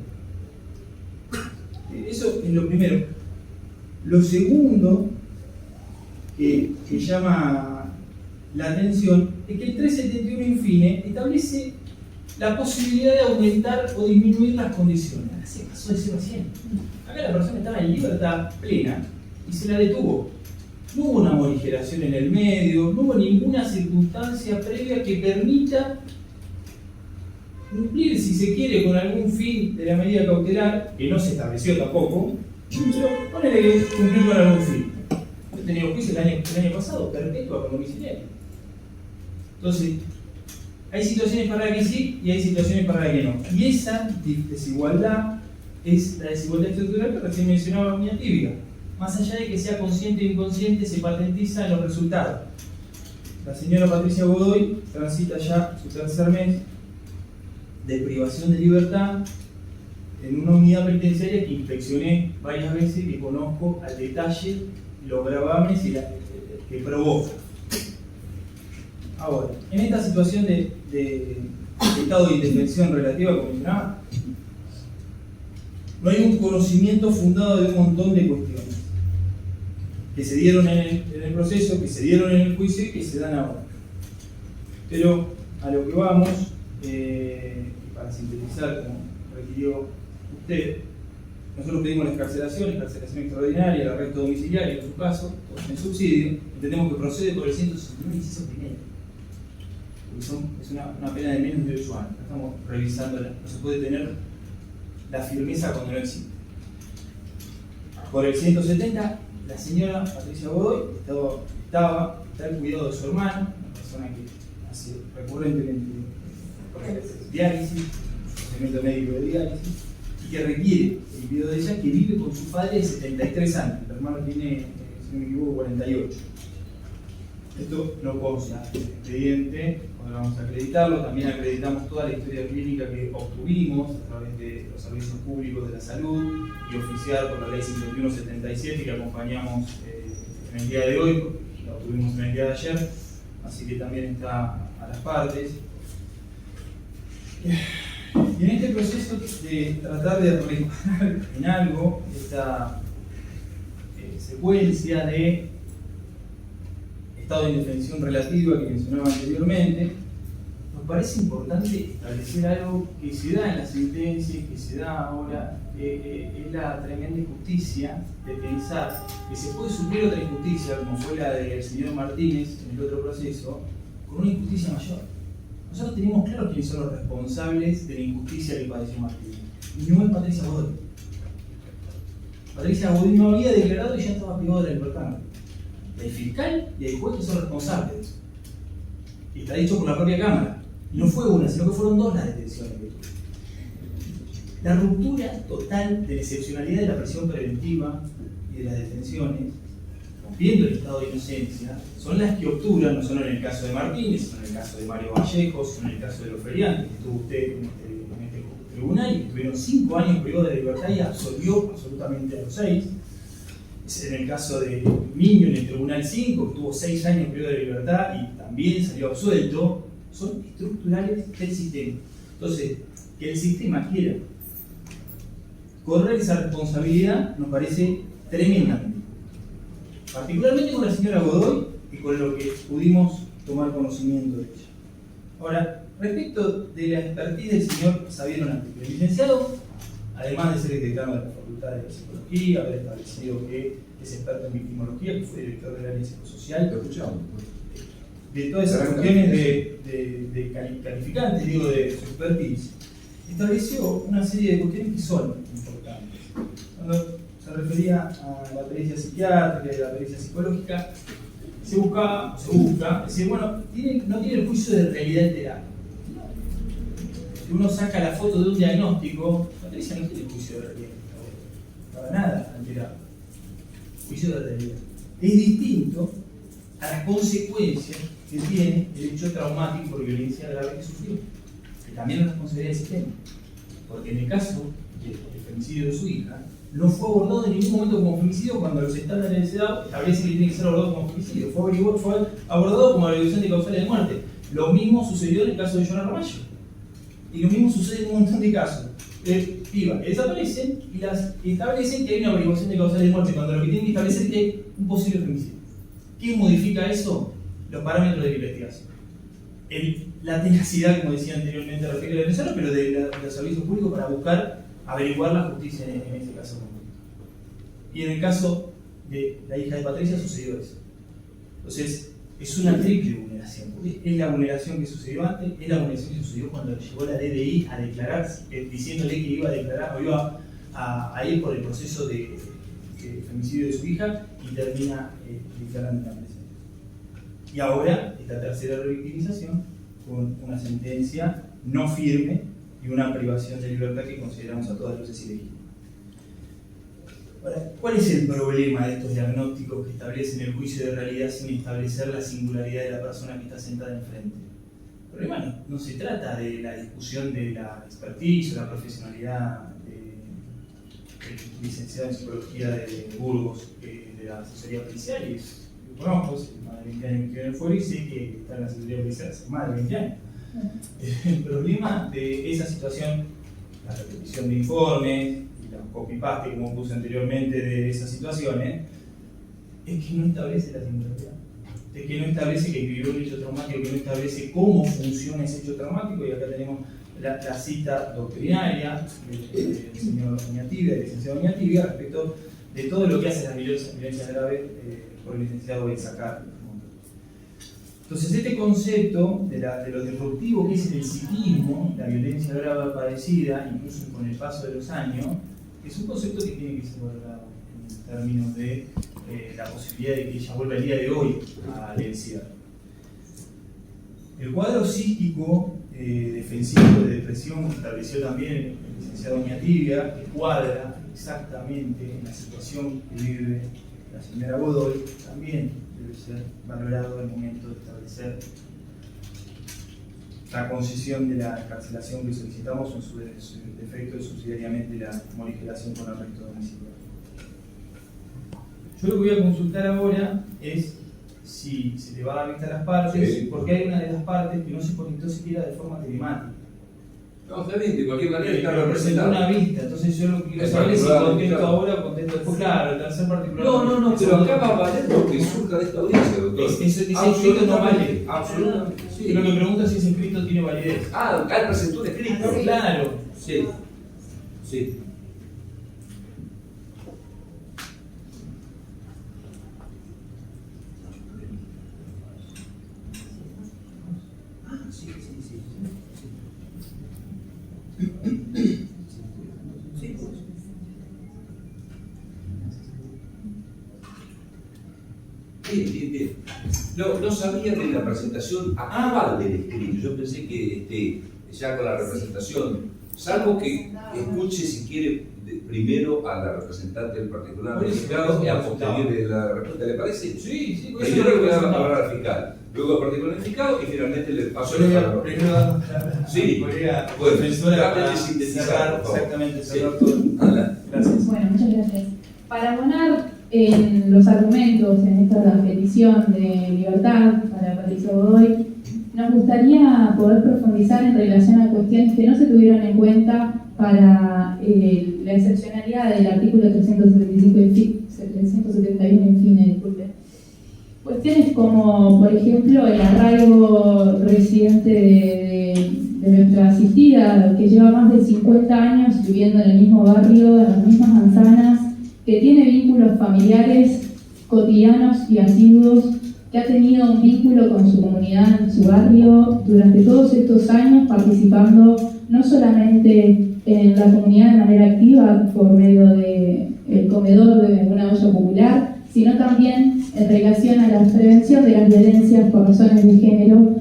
Eso es lo primero. Lo segundo que llama la atención es que el 371 infine establece la posibilidad de aumentar o disminuir las condiciones. Acá se pasó de 0 a 100. Acá la persona estaba en libertad plena y se la detuvo. No hubo una morigeración en el medio, no hubo ninguna circunstancia previa que permita cumplir, si se quiere, con algún fin de la medida cautelar, que no se estableció tampoco, pero ponele que cumplir con algún fin. Yo tenía juicio el año pasado, perpetua con domiciliario. Entonces, hay situaciones para las que sí y hay situaciones para las que no. Y esa desigualdad es la desigualdad estructural que recién mencionaba Doña Tibia. Más allá de que sea consciente o inconsciente, se patentiza en los resultados. La señora Patricia Godoy transita ya su tercer mes de privación de libertad en una unidad penitenciaria que inspeccioné varias veces y que conozco al detalle los gravames que provoca. Ahora, en esta situación de estado de indefensión relativa, como mencionaba, no hay un conocimiento fundado de un montón de cuestiones que se dieron en el proceso, que se dieron en el juicio y que se dan ahora. Pero a lo que vamos, para sintetizar, como requirió usted, nosotros pedimos la excarcelación extraordinaria, el arresto domiciliario en su caso, en subsidio. Entendemos que procede por el 161 inciso primero. Es una pena de menos de 8 años. Estamos revisándola. No se puede tener la firmeza cuando no existe. Por el 170, la señora Patricia Godoy está al cuidado de su hermano, una persona que hace recurrentemente diálisis, procedimiento médico de diálisis, y que requiere el cuidado de ella, que vive con su padre de 73 años. El hermano tiene, si no me equivoco, 48. Esto no consta en el expediente, ahora vamos a acreditarlo. También acreditamos toda la historia clínica que obtuvimos a través de los servicios públicos de la salud y oficial por la ley 5177 que acompañamos en el día de hoy, la obtuvimos en el día de ayer, así que también está a las partes. Y en este proceso de tratar de reparar en algo esta secuencia de estado de indefensión relativa que mencionaba anteriormente, nos parece importante establecer algo que se da en la sentencia y que se da ahora, es la tremenda injusticia de pensar que se puede suplir otra injusticia, como fue la del señor Martínez en el otro proceso, con una injusticia mayor. Nosotros tenemos claro quiénes son los responsables de la injusticia que padeció Martínez, y no es Patricia Godoy. Patricia Godoy no había declarado y ya estaba privado de la libertad. El fiscal y el juez que son responsables de eso. Y está dicho por la propia Cámara. Y no fue una, sino que fueron dos las detenciones que tuvo. La ruptura total de la excepcionalidad de la prisión preventiva y de las detenciones, rompiendo el estado de inocencia, son las que obturan, no solo en el caso de Martínez, sino en el caso de Mario Vallejo, sino en el caso de los feriantes, que estuvo usted en este tribunal y estuvieron 5 años privados de libertad y absolvió absolutamente a los 6. En el caso de Miño en el Tribunal 5, que tuvo 6 años privado de libertad y también salió absuelto, son estructurales del sistema. Entonces, que el sistema quiera correr esa responsabilidad nos parece tremendamente. Particularmente con la señora Godoy y con lo que pudimos tomar conocimiento de ella. Ahora, respecto de la expertise del señor Xavier Onati, el licenciado, además de ser decano de la Facultad de Psicología, haber establecido que es experto en victimología, que fue director del área psicosocial, Lo escuchamos. de todas esas cuestiones de calificantes, digo, de su expertise, estableció una serie de cuestiones que son importantes. Cuando se refería a la pericia psiquiátrica y a la pericia psicológica, se busca, decir, bueno, no tiene el juicio de realidad alterado. Si uno saca la foto de un diagnóstico, la pericia no tiene juicio de realidad, para nada alterado. Juicio de realidad. Es distinto a las consecuencias que tiene el hecho traumático por violencia grave que sufrió, que también es responsabilidad del sistema. Porque en el caso del femicidio de su hija, no fue abordado en ningún momento como femicidio cuando los estándares del CEDAW establecen que tiene que ser abordado como femicidio. Fue abordado como abreviación de causales de muerte. Lo mismo sucedió en el caso de Joana Ramallo. Y lo mismo sucede en un montón de casos. Que desaparecen y las establecen que hay una averiguación de causales de muerte, cuando lo que tienen que establecer es que hay un posible femicidio. ¿Qué modifica eso? Los parámetros de la investigación. La tenacidad, como decía anteriormente, respecto a la Venezuela, pero de los servicios públicos para buscar averiguar la justicia en ese caso concreto. Y en el caso de la hija de Patricia sucedió eso. Entonces, es una triple vulneración. Es la vulneración que sucedió antes, es la vulneración que sucedió cuando llegó la DDI a declarar, diciéndole que iba a declarar o iba a ir por el proceso de femicidio de su hija y termina declarando la presencia. Y ahora, esta tercera revictimización con una sentencia no firme y una privación de libertad que consideramos a todas luces ilegítima. Ahora, ¿cuál es el problema de estos diagnósticos que establecen el juicio de realidad sin establecer la singularidad de la persona que está sentada enfrente? El problema no se trata de la discusión de la expertise o la profesionalidad del licenciado en psicología de Burgos, de la asesoría policial, y lo conozco, más de 20 años que en el foro y sé que está en la asesoría policial hace más de 20 años. El problema de esa situación, la repetición de informes y la copy-paste, como puse anteriormente, de esas situaciones, es que no establece la singularidad. Es que no establece que vivió un hecho traumático, que no establece cómo funciona ese hecho traumático, y acá tenemos la cita doctrinaria del señor Oñatibia, del licenciado Oñatibia, respecto de todo lo que hace las violencias graves por el licenciado Bexacar. Entonces, este concepto de lo disruptivo que es el psiquismo, la violencia grave padecida, incluso con el paso de los años, es un concepto que tiene que ser valorado en términos de la posibilidad de que ella vuelva el día de hoy a la encierro. El cuadro psíquico defensivo de depresión que estableció también el licenciado Oñatibia, que cuadra exactamente en la situación que vive la señora Godoy, también debe ser valorado al momento de establecer la concesión de la excarcelación que solicitamos o en su defecto subsidiariamente la morigeración con arresto domiciliario. Yo lo que voy a consultar ahora es si se le va a dar vista a las partes, sí, porque hay una de las partes que no se conectó siquiera de forma telemática. No, está bien, de cualquier manera está pero presentó una vista, entonces yo lo que quiero saber es si contesto ahora o contesto después. Claro, el tercer particular. No, pero acá va a valer lo que surja de esta audiencia, doctor. Ese escrito no vale. Absolutamente. Sí. Lo que pregunta es si ese escrito tiene validez. Acá él presentó un escrito. Claro. Sí. Sí. Bien. No sabía de la presentación actual del escrito. Yo pensé que ya con la representación, salvo que escuche si quiere primero a la representante del particular del fiscal y a posteriori de la respuesta, ¿le parece? Sí. Primero le voy a hablar al fiscal. luego particular unificado y finalmente le paso Primero la palabra. Sí, colega bueno, profesora, trate de para sintetizar, cerrar, por favor. exactamente, Sí. cerrar todo. Adelante. Gracias. Bueno, muchas gracias. Para abonar en los argumentos en esta petición de libertad para Patricia Godoy, nos gustaría poder profundizar en relación a cuestiones que no se tuvieron en cuenta para la excepcionalidad del artículo 371, en fin, disculpe. Cuestiones como, por ejemplo, el arraigo residente de nuestra asistida, que lleva más de 50 años viviendo en el mismo barrio, en las mismas manzanas, que tiene vínculos familiares cotidianos y asiduos, que ha tenido un vínculo con su comunidad en su barrio durante todos estos años, participando no solamente en la comunidad de manera activa por medio del comedor de una olla popular, sino también en relación a la prevención de las violencias por razones de género,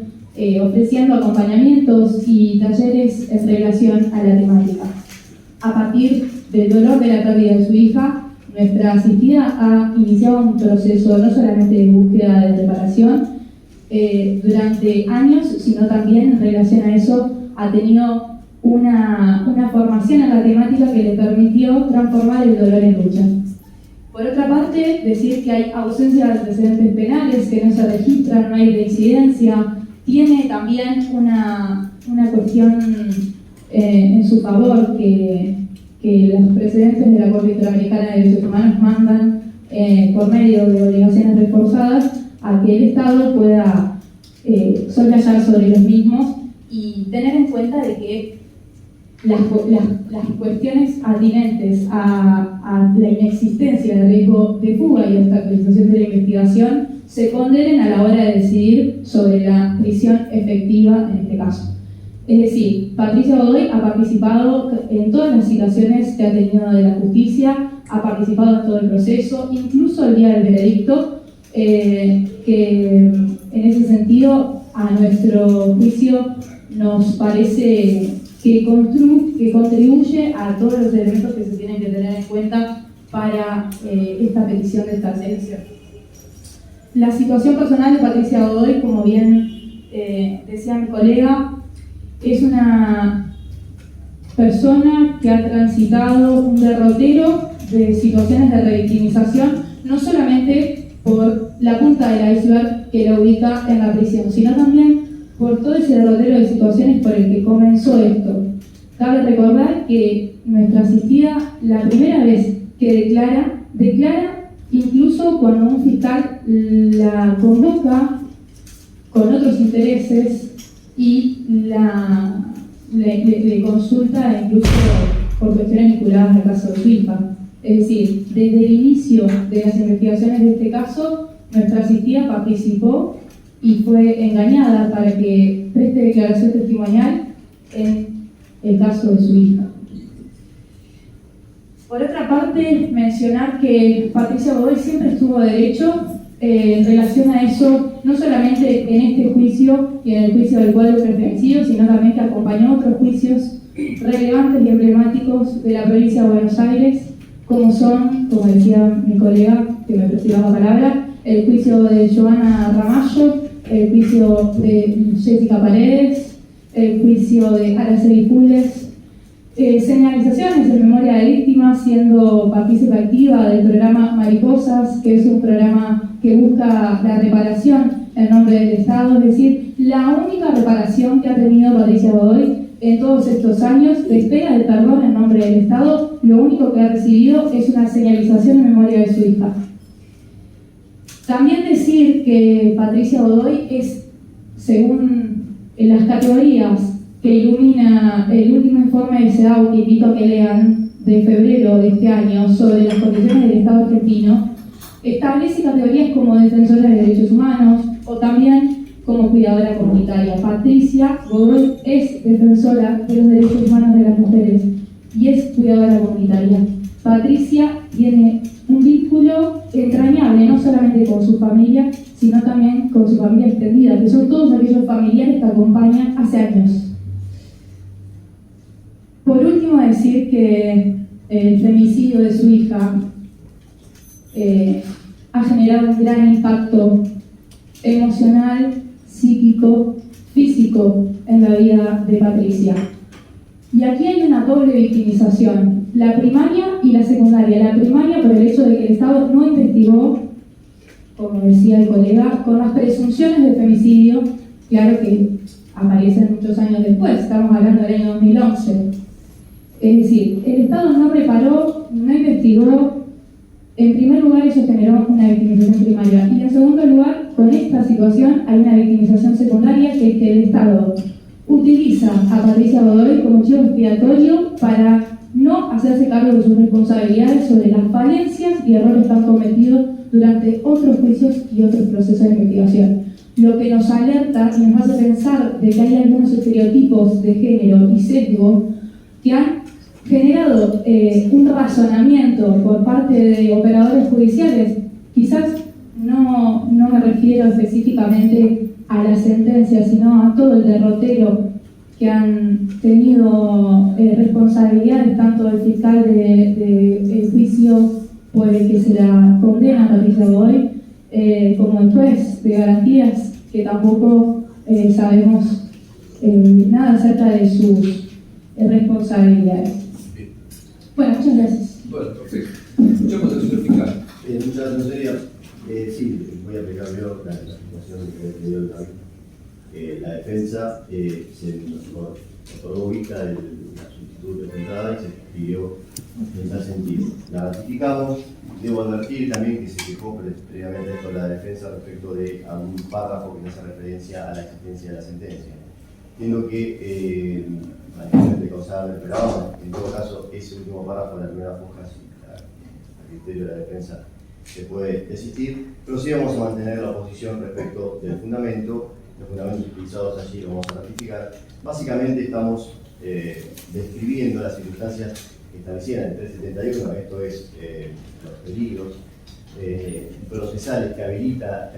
ofreciendo acompañamientos y talleres en relación a la temática. A partir del dolor de la pérdida de su hija, nuestra asistida ha iniciado un proceso no solamente de búsqueda de reparación durante años, sino también en relación a eso ha tenido una formación en la temática que le permitió transformar el dolor en lucha. Por otra parte, decir que hay ausencia de antecedentes penales, que no se registran, no hay reincidencia, tiene también una cuestión en su favor que los precedentes de la Corte Interamericana de Derechos Humanos mandan por medio de obligaciones reforzadas a que el Estado pueda soslayar sobre los mismos y tener en cuenta de que las cuestiones atinentes a la inexistencia de riesgo de fuga y obstaculización de la investigación se ponderen a la hora de decidir sobre la prisión efectiva en este caso. Es decir, Patricia Godoy ha participado en todas las citaciones que ha tenido de la justicia, ha participado en todo el proceso, incluso el día del veredicto, que en ese sentido, a nuestro juicio, nos parece que contribuye a todos los elementos que se tienen que tener en cuenta para esta petición de excarcelación. La situación personal de Patricia Godoy, como bien decía mi colega, es una persona que ha transitado un derrotero de situaciones de revictimización, no solamente por la punta del iceberg que la ubica en la prisión, sino también por todo ese derrotero de situaciones por el que comenzó esto. Cabe recordar que nuestra asistida, la primera vez que declara incluso cuando un fiscal la convoca con otros intereses y le consulta incluso por cuestiones vinculadas al caso de su hija. Es decir, desde el inicio de las investigaciones de este caso, nuestra asistida participó y fue engañada para que preste declaración testimonial en el caso de su hija. Por otra parte, mencionar que Patricia Godoy siempre estuvo derecho en relación a eso, no solamente en este juicio y en el juicio del cuadro feminicidio, sino también que acompañó otros juicios relevantes y emblemáticos de la provincia de Buenos Aires, como son, como decía mi colega que me prestó la palabra, el juicio de Giovanna Ramallo, el juicio de Jessica Paredes, el juicio de Araceli Pules, señalizaciones en memoria de víctimas, siendo partícipe activa del programa Mariposas, que es un programa que busca la reparación en nombre del Estado, es decir, la única reparación que ha tenido Patricia Godoy en todos estos años de espera del perdón en nombre del Estado, lo único que ha recibido es una señalización en memoria de su hija. También decir que Patricia Godoy es, según las categorías que ilumina el último informe de CEDAW, que invito a que lean, de febrero de este año, sobre las condiciones del Estado argentino, establece categorías como defensora de derechos humanos o también como cuidadora comunitaria. Patricia Godoy es defensora de los derechos humanos de las mujeres y es cuidadora comunitaria. Patricia tiene un vínculo entrañable, no solamente con su familia, sino también con su familia extendida, que son todos aquellos familiares que acompañan hace años. Por último, decir que el femicidio de su hija ha generado un gran impacto emocional psíquico, físico en la vida de Patricia. Y aquí hay una doble victimización, la primaria y la secundaria. La primaria por el hecho de que el Estado no investigó, como decía el colega, con las presunciones de femicidio, claro que aparecen muchos años después, estamos hablando del año 2011. Es decir, el Estado no reparó, no investigó. En primer lugar, eso generó una victimización primaria. Y en segundo lugar, con esta situación hay una victimización secundaria, que es que el Estado utiliza a Patricia Godoy como chivo expiatorio para no hacerse cargo de sus responsabilidades sobre las falencias y errores que han cometido durante otros juicios y otros procesos de investigación. Lo que nos alerta y nos hace pensar de que hay algunos estereotipos de género y sesgo que han generado un razonamiento por parte de operadores judiciales. Quizás no me refiero específicamente a la sentencia, sino a todo el derrotero que han tenido responsabilidades, tanto el fiscal del juicio por el que se la condena a Patricia Godoy, como el juez de garantías, que tampoco sabemos nada acerca de sus responsabilidades. Bueno, muchas gracias. Bueno, perfecto. Escuchamos al señor fiscal. Muchas gracias, señoría. Sí, voy a aplicar yo la situación que dio la defensa. Se nos otorgó vista de la solicitud presentada y se pidió en tal sentido. La ratificamos. Debo advertir también que se quejó previamente con la defensa respecto de algún párrafo que no hace referencia a la existencia de la sentencia. Entiendo que manifestamente causable, pero ahora, en todo caso, ese último párrafo de la primera hoja, a criterio de la defensa, se puede desistir, pero sí vamos a mantener la posición respecto del fundamento. Los fundamentos utilizados allí los vamos a ratificar. Básicamente estamos describiendo las circunstancias establecida en el 371, esto es los peligros procesales que habilita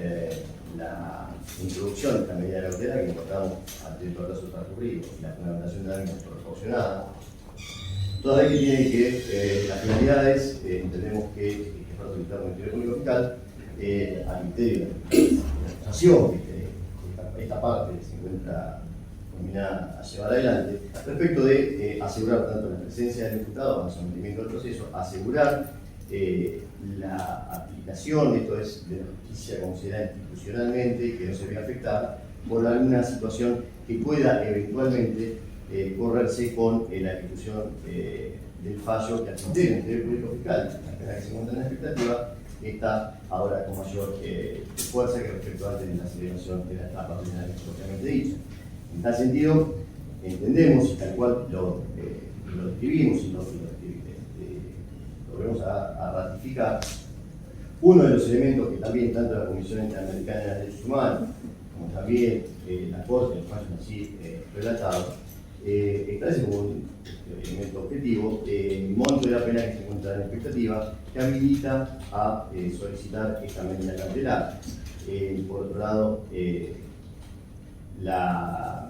la introducción de esta medida de cautela que encontramos dentro del caso transcurrido y la fundamentación de daños proporcionada. Toda vez que tiene que las finalidades, entendemos que el experto interno del Ministerio Público Fiscal, a criterio de la acusación que esta parte se encuentra combinada a llevar adelante, respecto de asegurar tanto la presencia del imputado como el sometimiento del proceso, asegurar la aplicación, esto es, de la justicia considerada institucionalmente, que no se vea afectada por alguna situación que pueda eventualmente correrse con la ejecución del fallo que al criterio del Ministerio Público Fiscal, la pena que se encuentra en la expectativa, está ahora con mayor fuerza que respecto antes de la celebración de la etapa penal propiamente dicha. En tal sentido, entendemos, y tal cual lo describimos y lo volvemos a ratificar, uno de los elementos que también tanto la Comisión Interamericana de Derechos Humanos como también la Corte, los fallos así relatados, establece como un elemento objetivo el monto de la pena que se encuentra en la expectativa, que habilita a solicitar esta medida cautelar. Por otro lado, la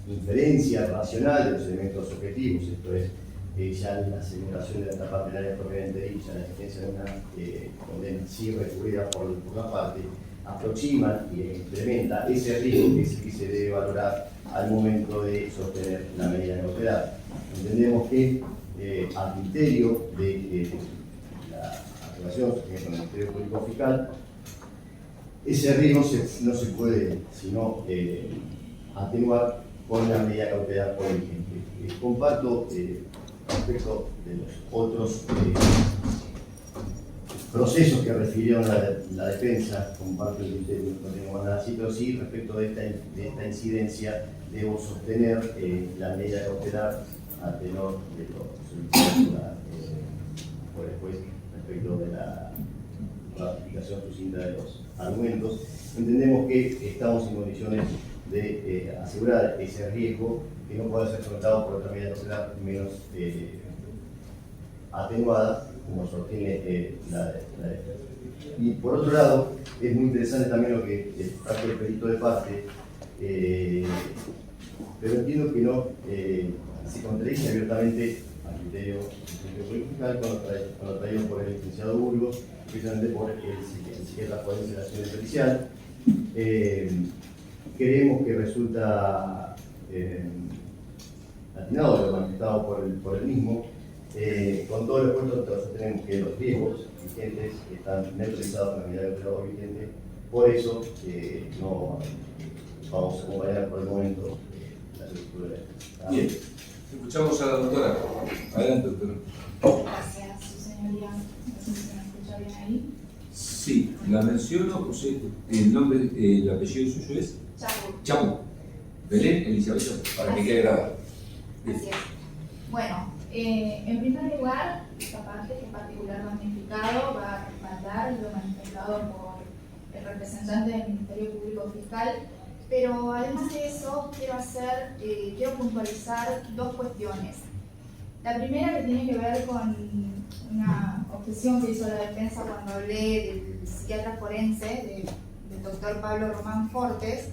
inferencia racional de los elementos objetivos, esto es ya la celebración de la etapa penal propiamente dicha, la existencia de una condena sí recurrida por una parte, aproxima y implementa ese riesgo que se debe valorar al momento de sostener la medida cautelar. Entendemos que a criterio de la aprobación con el Ministerio Público Fiscal, ese riesgo no se puede sino atenuar con la medida cautelar por vigente. Comparto respecto de los otros procesos que refirió la defensa, comparto el criterio, no tengo nada así, pero sí respecto de esta incidencia debo sostener la medida cautelar a tenor de lo solicitado por el juez respecto de la ratificación sucinta de los argumentos. Entendemos que estamos en condiciones de asegurar ese riesgo que no pueda ser afrontado por otra medida cautelar menos atenuada, como sostiene la defensa. Y por otro lado, es muy interesante también lo que trajo el perito de parte, pero entiendo que no se contradice abiertamente al criterio del Público Fiscal con lo traído por el licenciado Burgos, precisamente por el psiquiatra forense de la acción pericial. creemos que resulta atinado lo manifestado por el mismo. Con todo el esfuerzo nosotros tenemos que los riesgos vigentes están neutralizados con la medida de operador vigente, por eso no vamos a acompañar por el momento la solicitud de la. Bien, escuchamos a la doctora. Adelante, doctora. Gracias, su señoría. No sé si me escucha bien ahí. Sí, la menciono, José, el nombre, el apellido suyo es Chapu. Chapu. Belén Elizabeth, para que quede grabado. Así es. Bueno, en primer lugar, esta parte que es particular damnificado va a respaldar lo manifestado por el representante del Ministerio Público Fiscal, pero además de eso quiero puntualizar dos cuestiones. La primera que tiene que ver con una objeción que hizo la defensa cuando hablé del psiquiatra forense, del doctor Pablo Román Fortes,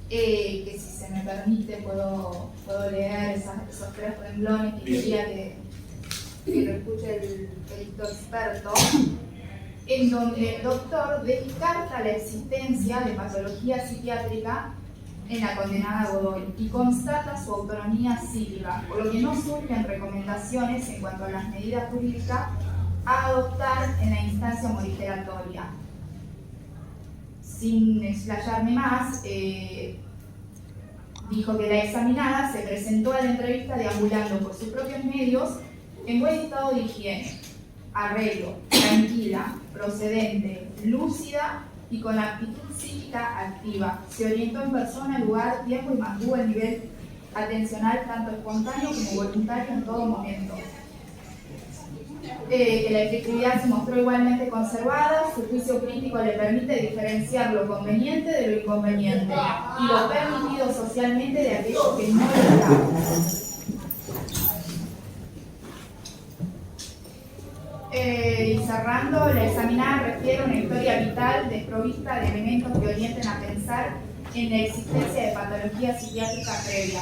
que si se me permite puedo leer esos 3 renglones que quería que lo escuche el perito experto, en donde el doctor descarta la existencia de patología psiquiátrica en la condenada Godoy y constata su autonomía psíquica, por lo que no surgen recomendaciones en cuanto a las medidas jurídicas a adoptar en la instancia morigeratoria. Sin explayarme más, dijo que la examinada se presentó a la entrevista deambulando por sus propios medios en buen estado de higiene, arreglo, tranquila, procedente, lúcida y con la actitud psíquica activa. Se orientó en persona, lugar, tiempo y mantuvo el nivel atencional tanto espontáneo como voluntario en todo momento. Que la efectividad se mostró igualmente conservada, su juicio crítico le permite diferenciar lo conveniente de lo inconveniente y lo permitido socialmente de aquello que no lo está. Y cerrando, la examinada refiere a una historia vital desprovista de elementos que orienten a pensar en la existencia de patología psiquiátrica previa.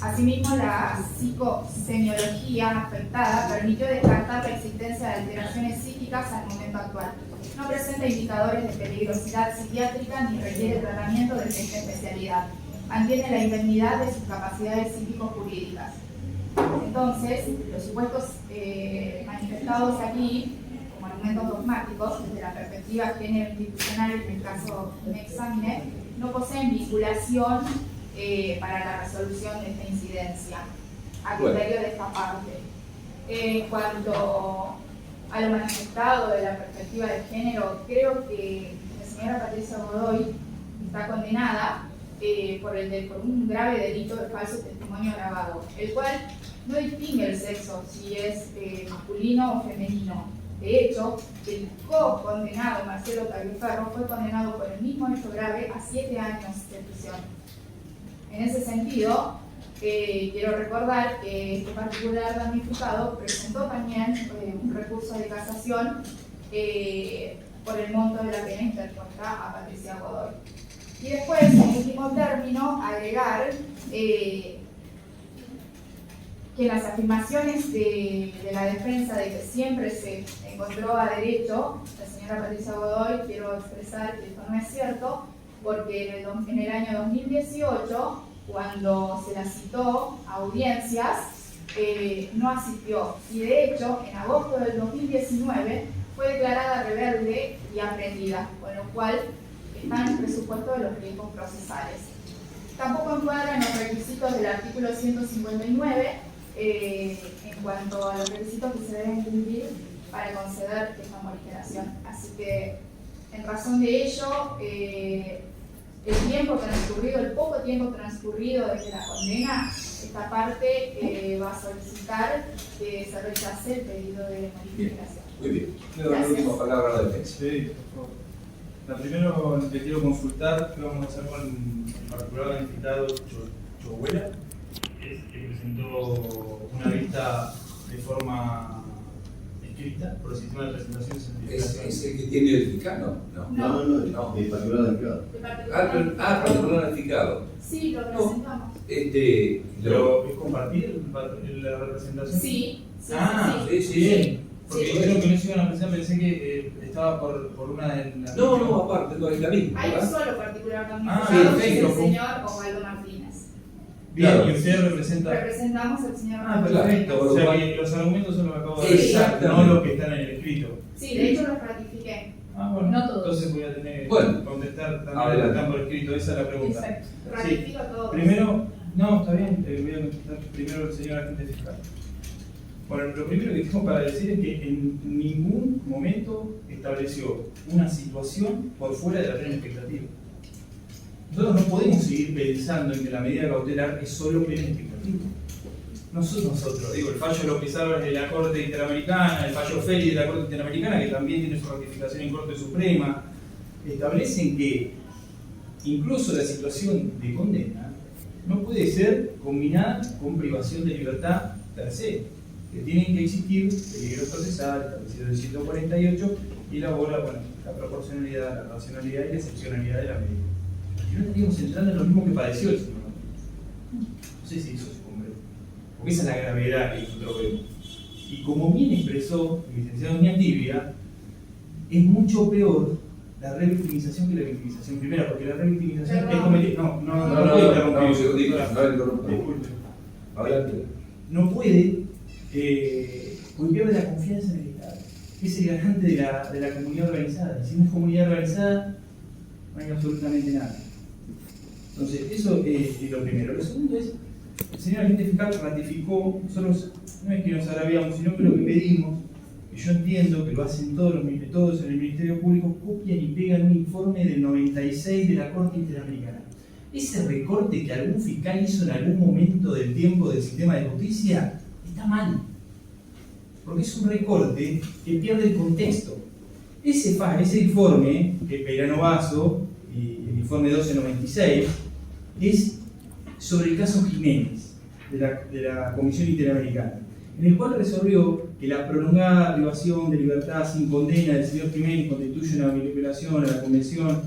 Asimismo, la psicosemiología afectada permitió descartar la existencia de alteraciones psíquicas al momento actual. No presenta indicadores de peligrosidad psiquiátrica ni requiere tratamiento de esta especialidad. Mantiene la indemnidad de sus capacidades psíquico-jurídicas. Entonces, los supuestos manifestados aquí como argumentos dogmáticos desde la perspectiva género institucional, en el caso de un examen, no poseen vinculación para la resolución de esta incidencia, a criterio de esta parte. En cuanto a lo manifestado de la perspectiva de género, creo que la señora Patricia Godoy está condenada por un grave delito de falso testimonio grabado, el cual no distingue el sexo, si es masculino o femenino. De hecho, el co-condenado Marcelo Tagliaferro fue condenado por el mismo hecho grave a 7 años de prisión. En ese sentido, quiero recordar que este particular damnificado presentó también un recurso de casación por el monto de la pena interpuesta a Patricia Godoy. Y después, en último término, agregar que las afirmaciones de la defensa de que siempre se encontró a derecho la señora Patricia Godoy, quiero expresar que esto no es cierto, porque en el año 2018, cuando se la citó a audiencias, no asistió. Y de hecho, en agosto del 2019, fue declarada rebelde y aprendida, con lo cual está en el presupuesto de los riesgos procesales. Tampoco encuadran los requisitos del artículo 159 en cuanto a los requisitos que se deben cumplir para conceder esta morigeración. Así que, en razón de ello, el poco tiempo transcurrido desde la condena, esta parte va a solicitar que se rechace el pedido de modificación. Muy bien. La última palabra a la defensa. Sí, por favor. La primero que quiero consultar, ¿qué vamos a hacer con el particular damnificado Chohuela? Que presentó una vista de forma escrita por el sistema de presentación científica. ¿Es el que tiene el fiscal? No, el particular damnificado. Particular damnificado. Sí, lo presentamos. ¿Pero es compartir la representación? Sí. Sí. Porque yo creo que no se iban a presentar, pensé que estaba por una de las... No, aparte, no es la misma, Hay un ¿verdad? solo particular también, Ah, que es perfecto. el señor Osvaldo Martínez. Bien, Claro. y usted representa... Representamos al señor Ah, Osvaldo perfecto. Martínez. O sea que los argumentos son los que acabo de decir, Exactamente. no los que están en el escrito. Sí, de hecho los ratifiqué. Ah, bueno. No todos. Entonces voy a tener que Bueno. contestar también Adelante. lo que están por escrito. Esa es la pregunta. Exacto. Ratifico todo. Primero, no, está bien, voy a contestar primero al señor agente fiscal. Bueno, lo primero que tengo para decir es que en ningún momento estableció una situación por fuera de la plena expectativa. Nosotros no podemos seguir pensando en que la medida cautelar es solo plena expectativa. Nosotros, digo, el fallo López Álvarez de la Corte Interamericana, el fallo Feli de la Corte Interamericana, que también tiene su ratificación en Corte Suprema, establecen que incluso la situación de condena no puede ser combinada con privación de libertad per se, que tienen que existir peligro procesal, establecido en el 148, y elabora, bueno, la proporcionalidad, la racionalidad y la excepcionalidad de la medida. Y no estaríamos entrando en lo mismo que padeció el señor. No sé si eso se comprende. Porque esa es la gravedad que nosotros vemos. Y como bien expresó el licenciado Ñatibia, es mucho peor la revictimización que la victimización. Primero, porque la revictimización es cometer... No puede interrumpir. un segundito, no interrumpa. Disculpe. Adelante. No puede porque pierde la confianza en el Estado. Es el garante de la comunidad organizada. Si no es comunidad organizada, no hay absolutamente nada. Entonces, eso es lo primero. Lo segundo es, el señor agente fiscal ratificó, nosotros no es que nos agraviamos, sino que lo que pedimos, que yo entiendo que lo hacen todos en el Ministerio Público, copian y pegan un informe del 96 de la Corte Interamericana. Ese recorte que algún fiscal hizo en algún momento del tiempo del sistema de justicia está mal, porque es un recorte que pierde el contexto. Ese informe, que Peirano Basso, y el informe 1296, es sobre el caso Jiménez, de la Comisión Interamericana, en el cual resolvió que la prolongada privación de libertad sin condena del señor Jiménez constituye una violación a la Convención,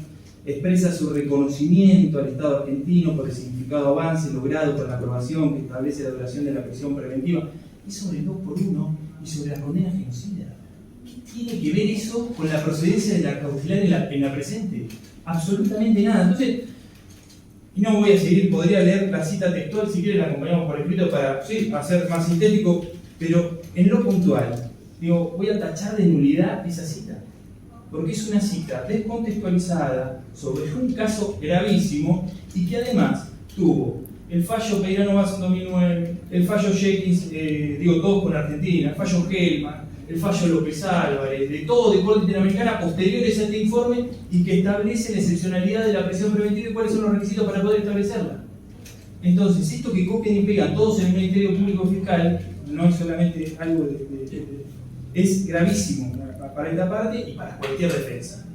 expresa su reconocimiento al Estado argentino por el significado avance logrado por la aprobación que establece la duración de la prisión preventiva, y sobre el 2x1 y sobre la condena genocida. ¿Qué tiene que ver eso con la procedencia de la cautelar en la presente? Absolutamente nada. Entonces, y no voy a seguir, podría leer la cita textual, si quieren la acompañamos por escrito para hacer más sintético, pero en lo puntual, digo, voy a tachar de nulidad esa cita, porque es una cita descontextualizada sobre un caso gravísimo y que además tuvo el fallo Peirano Basso en 2009, el fallo Jenkins, todos con Argentina, el fallo Hellman, el fallo López Álvarez, de Corte Interamericana posteriores a este informe y que establece la excepcionalidad de la prisión preventiva y cuáles son los requisitos para poder establecerla. Entonces, esto que copian y pegan todos en el Ministerio Público Fiscal no es solamente algo es gravísimo para esta parte y para cualquier defensa.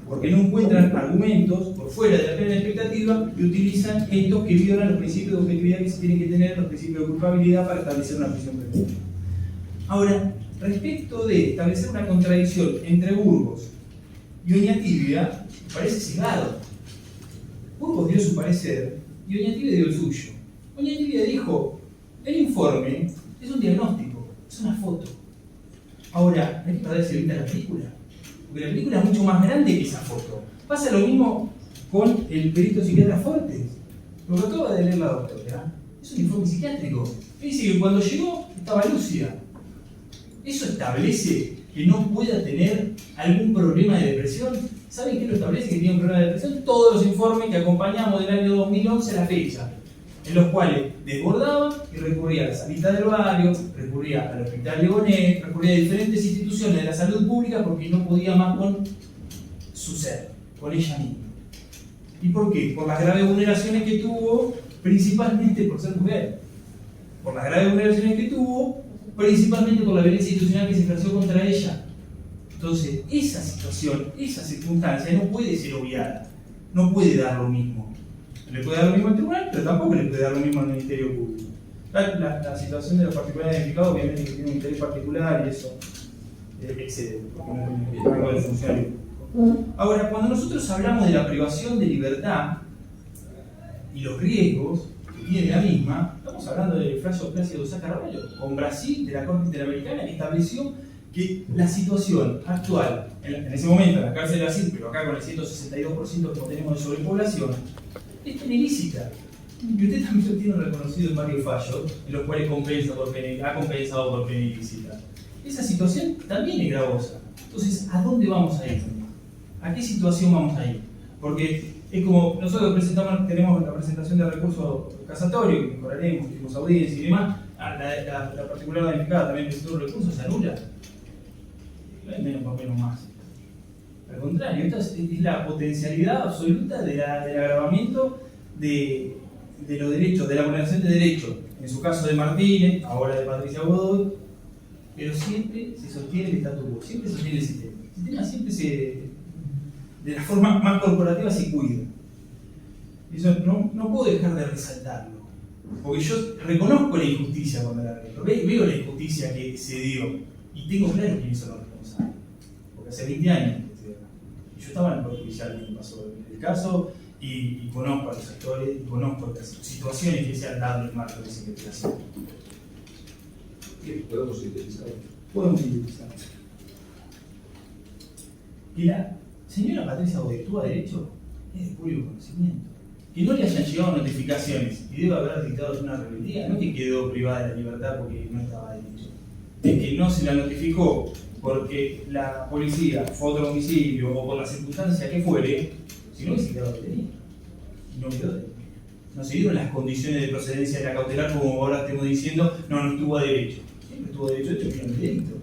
Porque no encuentran argumentos por fuera de la plena expectativa y utilizan estos que violan los principios de objetividad que se tienen que tener, los principios de culpabilidad para establecer una prisión preventiva. Ahora, respecto de establecer una contradicción entre Burgos y Oñatibia, parece cegado. Burgos dio su parecer y Oñatibia dio el suyo. Oñatibia dijo, el informe es un diagnóstico, es una foto. Ahora, hay que perderse ahorita la película, porque la película es mucho más grande que esa foto. Pasa lo mismo con el perito psiquiatra Fortes. Lo que acaba de leer la doctora es un informe psiquiátrico. Dice que cuando llegó estaba lúcida. ¿Eso establece que no pueda tener algún problema de depresión? ¿Saben qué lo establece que tiene un problema de depresión? Todos los informes que acompañamos del año 2011 a la fecha, en los cuales desbordaba y recurría a la sanidad del barrio, recurría al hospital Leonet, recurría a diferentes instituciones de la salud pública porque no podía más con su ser, con ella misma. ¿Y por qué? Por las graves vulneraciones que tuvo, principalmente por ser mujer. Por las graves vulneraciones que tuvo, principalmente por la violencia institucional que se ejerció contra ella. Entonces, esa situación, esa circunstancia no puede ser obviada, no puede dar lo mismo. Le puede dar lo mismo al tribunal, pero tampoco le puede dar lo mismo al Ministerio Público. La situación de los particulares identificados, obviamente que tiene un interés particular y eso excede, porque no es algo del funcionario. Ahora, cuando nosotros hablamos de la privación de libertad y los riesgos que tiene la misma, estamos hablando del fallo Plácido Sá Carvalho, con Brasil, de la Corte Interamericana, que estableció que la situación actual, en ese momento en la cárcel de Brasil, pero acá con el 162% que tenemos de sobrepoblación, es ilícita. Y usted también lo tiene reconocido en varios fallos, en los cuales ha compensado por pena ilícita. Esa situación también es gravosa. Entonces, ¿a dónde vamos a ir? ¿A qué situación vamos a ir? Porque es como nosotros tenemos la presentación de recursos casatorios, que mejoraremos, tuvimos audiencia y demás. La particular damnificada también presentó un recurso, se anula. No hay menos por menos más. Al contrario, esta es la potencialidad absoluta del agravamiento de los derechos, de la vulneración de derechos. En su caso de Martínez, ahora de Patricia Godoy, pero siempre se sostiene el statu quo, siempre se sostiene el sistema. El sistema siempre de la forma más corporativa se cuida. Eso no puedo dejar de resaltarlo. Porque yo reconozco la injusticia cuando la veo la injusticia que se dio y tengo claro quiénes son los responsables. Porque hace 20 años y yo estaba en el Poder Judicial cuando pasó el caso y conozco a los actores y conozco las situaciones que se han dado en el marco de esa investigación. ¿Podemos sintetizar? Podemos sintetizar. Y la señora Patricia Godoy tuvo derecho, es de público conocimiento. Que no le hayan llegado notificaciones y debe haber dictado una rebeldía, no es que quedó privada de la libertad porque no estaba derecho. Es que no se la notificó porque la policía fue a otro domicilio o por la circunstancia que fuere, si no hubiese quedado detenido. Y no quedó detenido. No se dieron las condiciones de procedencia de la cautelar como ahora estemos diciendo, no estuvo a derecho. Siempre estuvo a derecho, esto es un delito.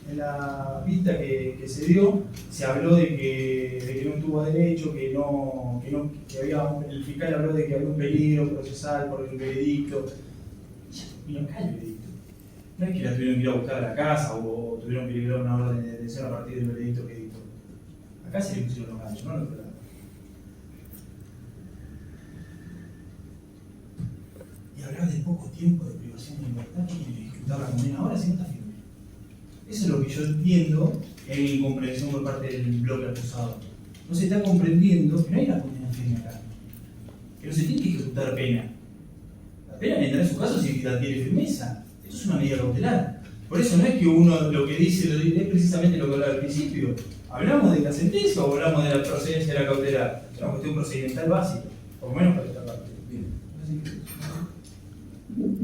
En la vista que se dio, se habló de que no estuvo a derecho, que el fiscal habló de que había un peligro procesal por el veredicto. Y acá el veredicto. No es que la tuvieron que ir a buscar a la casa o tuvieron que liberar una orden de detención a partir del veredicto que dictó. Acá se le pusieron los ganchos, no lo esperaron. Y hablar de poco tiempo de privación de libertad, ¿qué quiere disfrutar la condena ahora si no está firme? Eso es lo que yo entiendo en mi incomprensión por parte del bloque acusado. No se está comprendiendo que no hay una condena firme acá. Que no se tiene que ejecutar pena. La pena vendrá en su caso si la tiene firmeza. Esto es una medida cautelar. Por eso no es que uno lo que dice es precisamente lo que hablaba al principio. ¿Hablamos de la sentencia o hablamos de la procedencia de la cautelar? Es una cuestión procedimental básica, por lo menos para esta parte.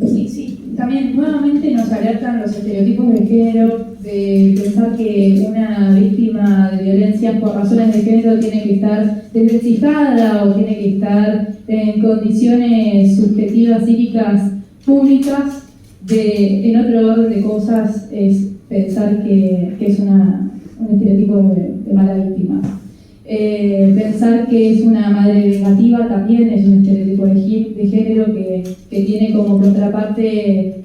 Sí. También nuevamente nos alertan los estereotipos de género, de pensar que una víctima de violencia por razones de género tiene que estar desvencijada o tiene que estar en condiciones subjetivas psíquicas públicas. En otro orden de cosas es pensar que es un estereotipo de mala víctima. Pensar que es una madre vengativa también es un estereotipo de género que tiene como contraparte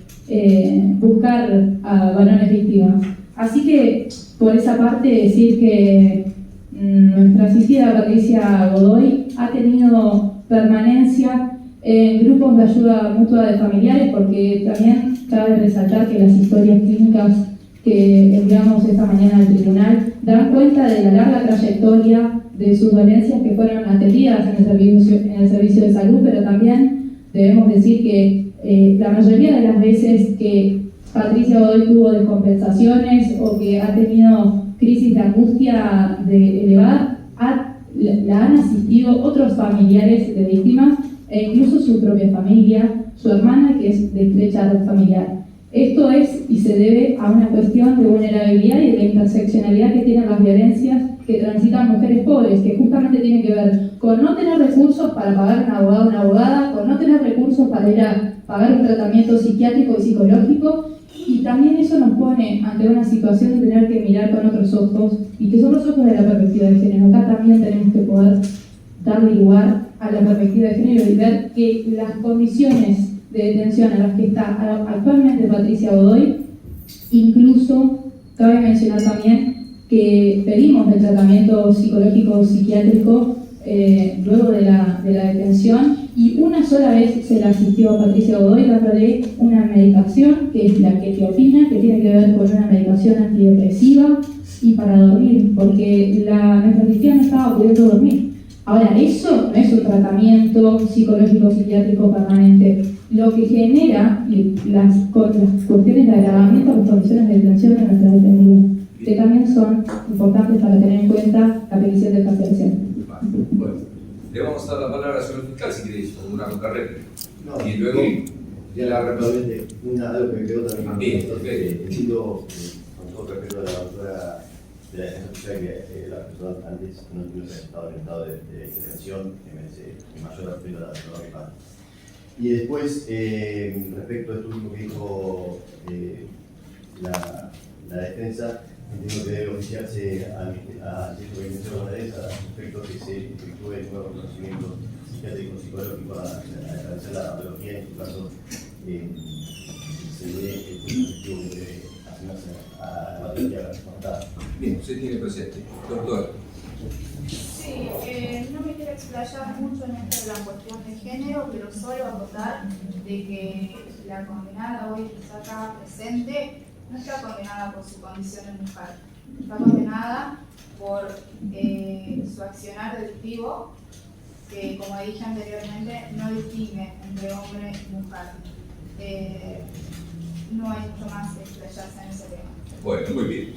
buscar a varones víctimas. Así que, por esa parte, decir que nuestra asistida Patricia Godoy ha tenido permanencia en grupos de ayuda mutua de familiares, porque también cabe resaltar que las historias clínicas que enviamos esta mañana al tribunal dan cuenta de la larga trayectoria de sus dolencias que fueron atendidas en el servicio de salud, pero también debemos decir que la mayoría de las veces que Patricia Godoy tuvo descompensaciones o que ha tenido crisis de angustia elevada, la han asistido otros familiares de víctimas e incluso su propia familia, su hermana, que es de estrecha red familiar. Esto es y se debe a una cuestión de vulnerabilidad y de la interseccionalidad que tienen las violencias que transitan mujeres pobres, que justamente tienen que ver con no tener recursos para pagar un abogado o una abogada, con no tener recursos para ir a pagar un tratamiento psiquiátrico y psicológico, y también eso nos pone ante una situación de tener que mirar con otros ojos, y que son los ojos de la perspectiva de género. Acá también tenemos que poder darle lugar a la perspectiva de género y ver que las condiciones de detención a las que está actualmente Patricia Godoy, incluso cabe mencionar también que pedimos el tratamiento psicológico psiquiátrico luego de la detención, y una sola vez se le asistió a Patricia Godoy dándole una medicación que es la quetiapina, que tiene que ver con una medicación antidepresiva y para dormir, porque nuestra asistida no estaba pudiendo dormir. Ahora, eso no es un tratamiento psicológico psiquiátrico permanente. lo que genera las cuestiones de agravamiento a las condiciones de detención de nuestras detenidas, que también son importantes para tener en cuenta la petición de carcelación. Bueno, le vamos a dar la palabra al señor fiscal si queréis, como una contrarréplica. No, Y luego, ya la rápidamente, algo que me quedó también. Bien, perfecto. Entiendo, con todo respeto a la doctora de la defensa fiscal, que la persona antes no estaba en estado de detención, que merece mayor respeto a la doctora. Y después, respecto a esto último que dijo la defensa, entiendo que debe oficiarse al Centro Penitenciario Bonaerense respecto a que se efectúe nuevos conocimientos psiquiátricos psicológicos a establecer la patología, en su caso se ve el objetivo que debe asignarse a la patología constatada. bien, usted tiene presente. Doctor. Sí, no me quiero explayar mucho en esto de la cuestión de género, pero solo acotar de que la condenada hoy que está acá presente no está condenada por su condición de mujer, está condenada por su accionar delictivo, que como dije anteriormente no distingue entre hombre y mujer. No hay mucho más que explayarse en ese tema. Bueno, muy bien.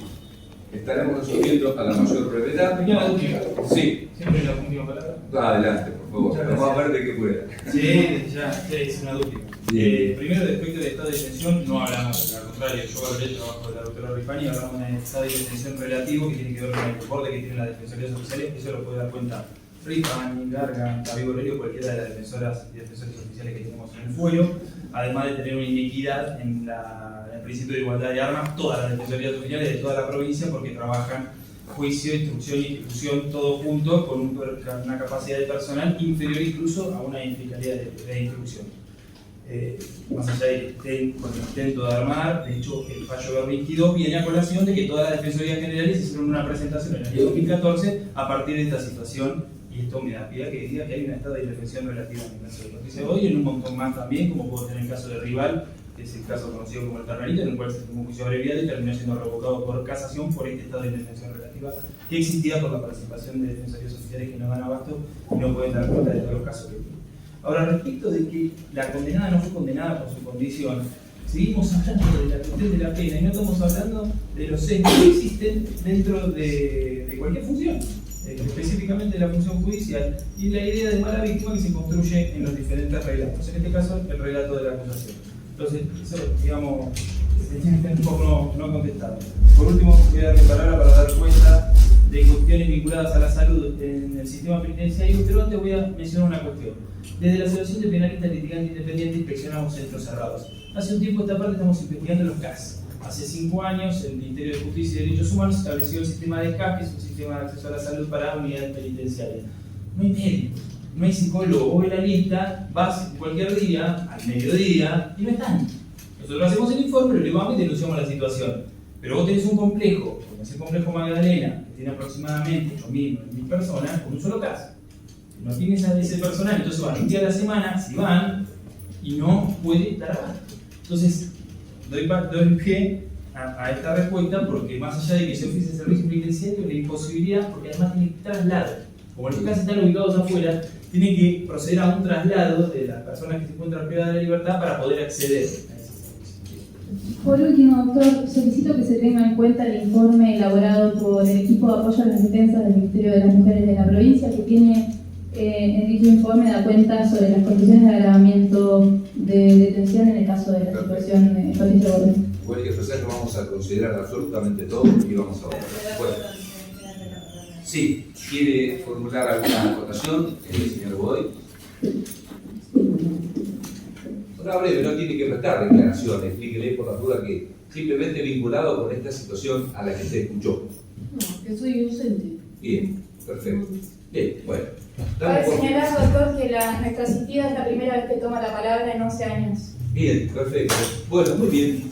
Estaremos resolviendo a la mayor brevedad. ¿Me queda la última? Sí. Siempre la última palabra. Adelante, por favor. Muchas Vamos a gracias. ver de qué pueda. Sí, ya es una última. Bien. Primero, respecto del estado de detención, no hablamos, al contrario, yo valoré el trabajo de la doctora Rifani, hablamos de un estado de detención relativo que tiene que ver con el borde que tiene la Defensoría Social, eso lo puede dar cuenta Rifani, Garganta, Vigo Lorio, cualquiera de las defensoras y defensores oficiales que tenemos en el fuero, además de tener una inequidad en el principio de igualdad de armas, todas las defensorías oficiales de toda la provincia, porque trabajan juicio, instrucción y ejecución, todo junto, con una capacidad de personal inferior incluso a una fiscalía de instrucción. Más allá de que estén con el intento de armar, de hecho el fallo Berlinski 2 viene a colación de que todas las defensorías generales hicieron una presentación en el año 2014 a partir de esta situación, y esto me da pie que diga que hay un estado de indefensión relativa en el caso de Patricia Godoy y en un montón más también, como puedo tener el caso de Rival, que es el caso conocido como el Ternarito, en el cual se tomó un juicio abreviado y terminó siendo revocado por casación por este estado de indefensión relativa que existía por la participación de defensorías oficiales que no dan abasto y no pueden dar cuenta de todos los casos que tienen. Ahora, respecto de que la condenada no fue condenada por su condición, seguimos hablando de la cuestión de la pena y no estamos hablando de los sesgos que existen dentro de cualquier función, específicamente de la función judicial, y la idea de mala víctima que se construye en los diferentes relatos, en este caso el relato de la acusación. Entonces, eso, digamos, un poco no contestado. Por último, voy a dar mi palabra para dar cuenta de cuestiones vinculadas a la salud en el sistema penitenciario, pero antes voy a mencionar una cuestión. Desde la Asociación de Penalistas Litigantes Independientes inspeccionamos centros cerrados. Hace un tiempo esta parte estamos investigando los CAS. Hace 5 años el Ministerio de Justicia y Derechos Humanos estableció el sistema de CAS, que es un sistema de acceso a la salud para unidades penitenciarias. No hay médicos, no hay psicólogos, vos ves la lista, vas cualquier día, al mediodía, y no están. Nosotros hacemos el informe, lo llevamos y denunciamos la situación. Pero vos tenés un complejo, como es el complejo Magdalena, que tiene aproximadamente 8.000 personas, con un solo caso. No tienes a ese personal, entonces van un día a la semana, si van, y no puede dar abasto. Entonces, doy pie a esta respuesta porque más allá de que se oficie el servicio penitenciario, la imposibilidad, porque además tiene traslado. Como los casos están ubicados afuera, tienen que proceder a un traslado de las personas que se encuentran privadas de la libertad para poder acceder a ese servicio. Por último, doctor, solicito que se tenga en cuenta el informe elaborado por el equipo de apoyo a las defensas del Ministerio de las Mujeres de la provincia, que tiene en dicho informe da cuenta sobre las condiciones de agravamiento de detención en el caso de la situación de Patricia Godoy. Igual que ofrecer, vamos a considerar absolutamente todo y vamos a votar. Bueno. Sí, ¿quiere formular alguna acotación, señor Godoy? Una breve, no tiene que prestar declaración, explíquele por la duda que simplemente vinculado con esta situación a la que usted escuchó. No, que soy inocente. Bien, perfecto. Bien, bueno. Cabe señalar, doctor, que nuestra asistida es la primera vez que toma la palabra en 11 años. Bien, perfecto. Bueno, muy bien.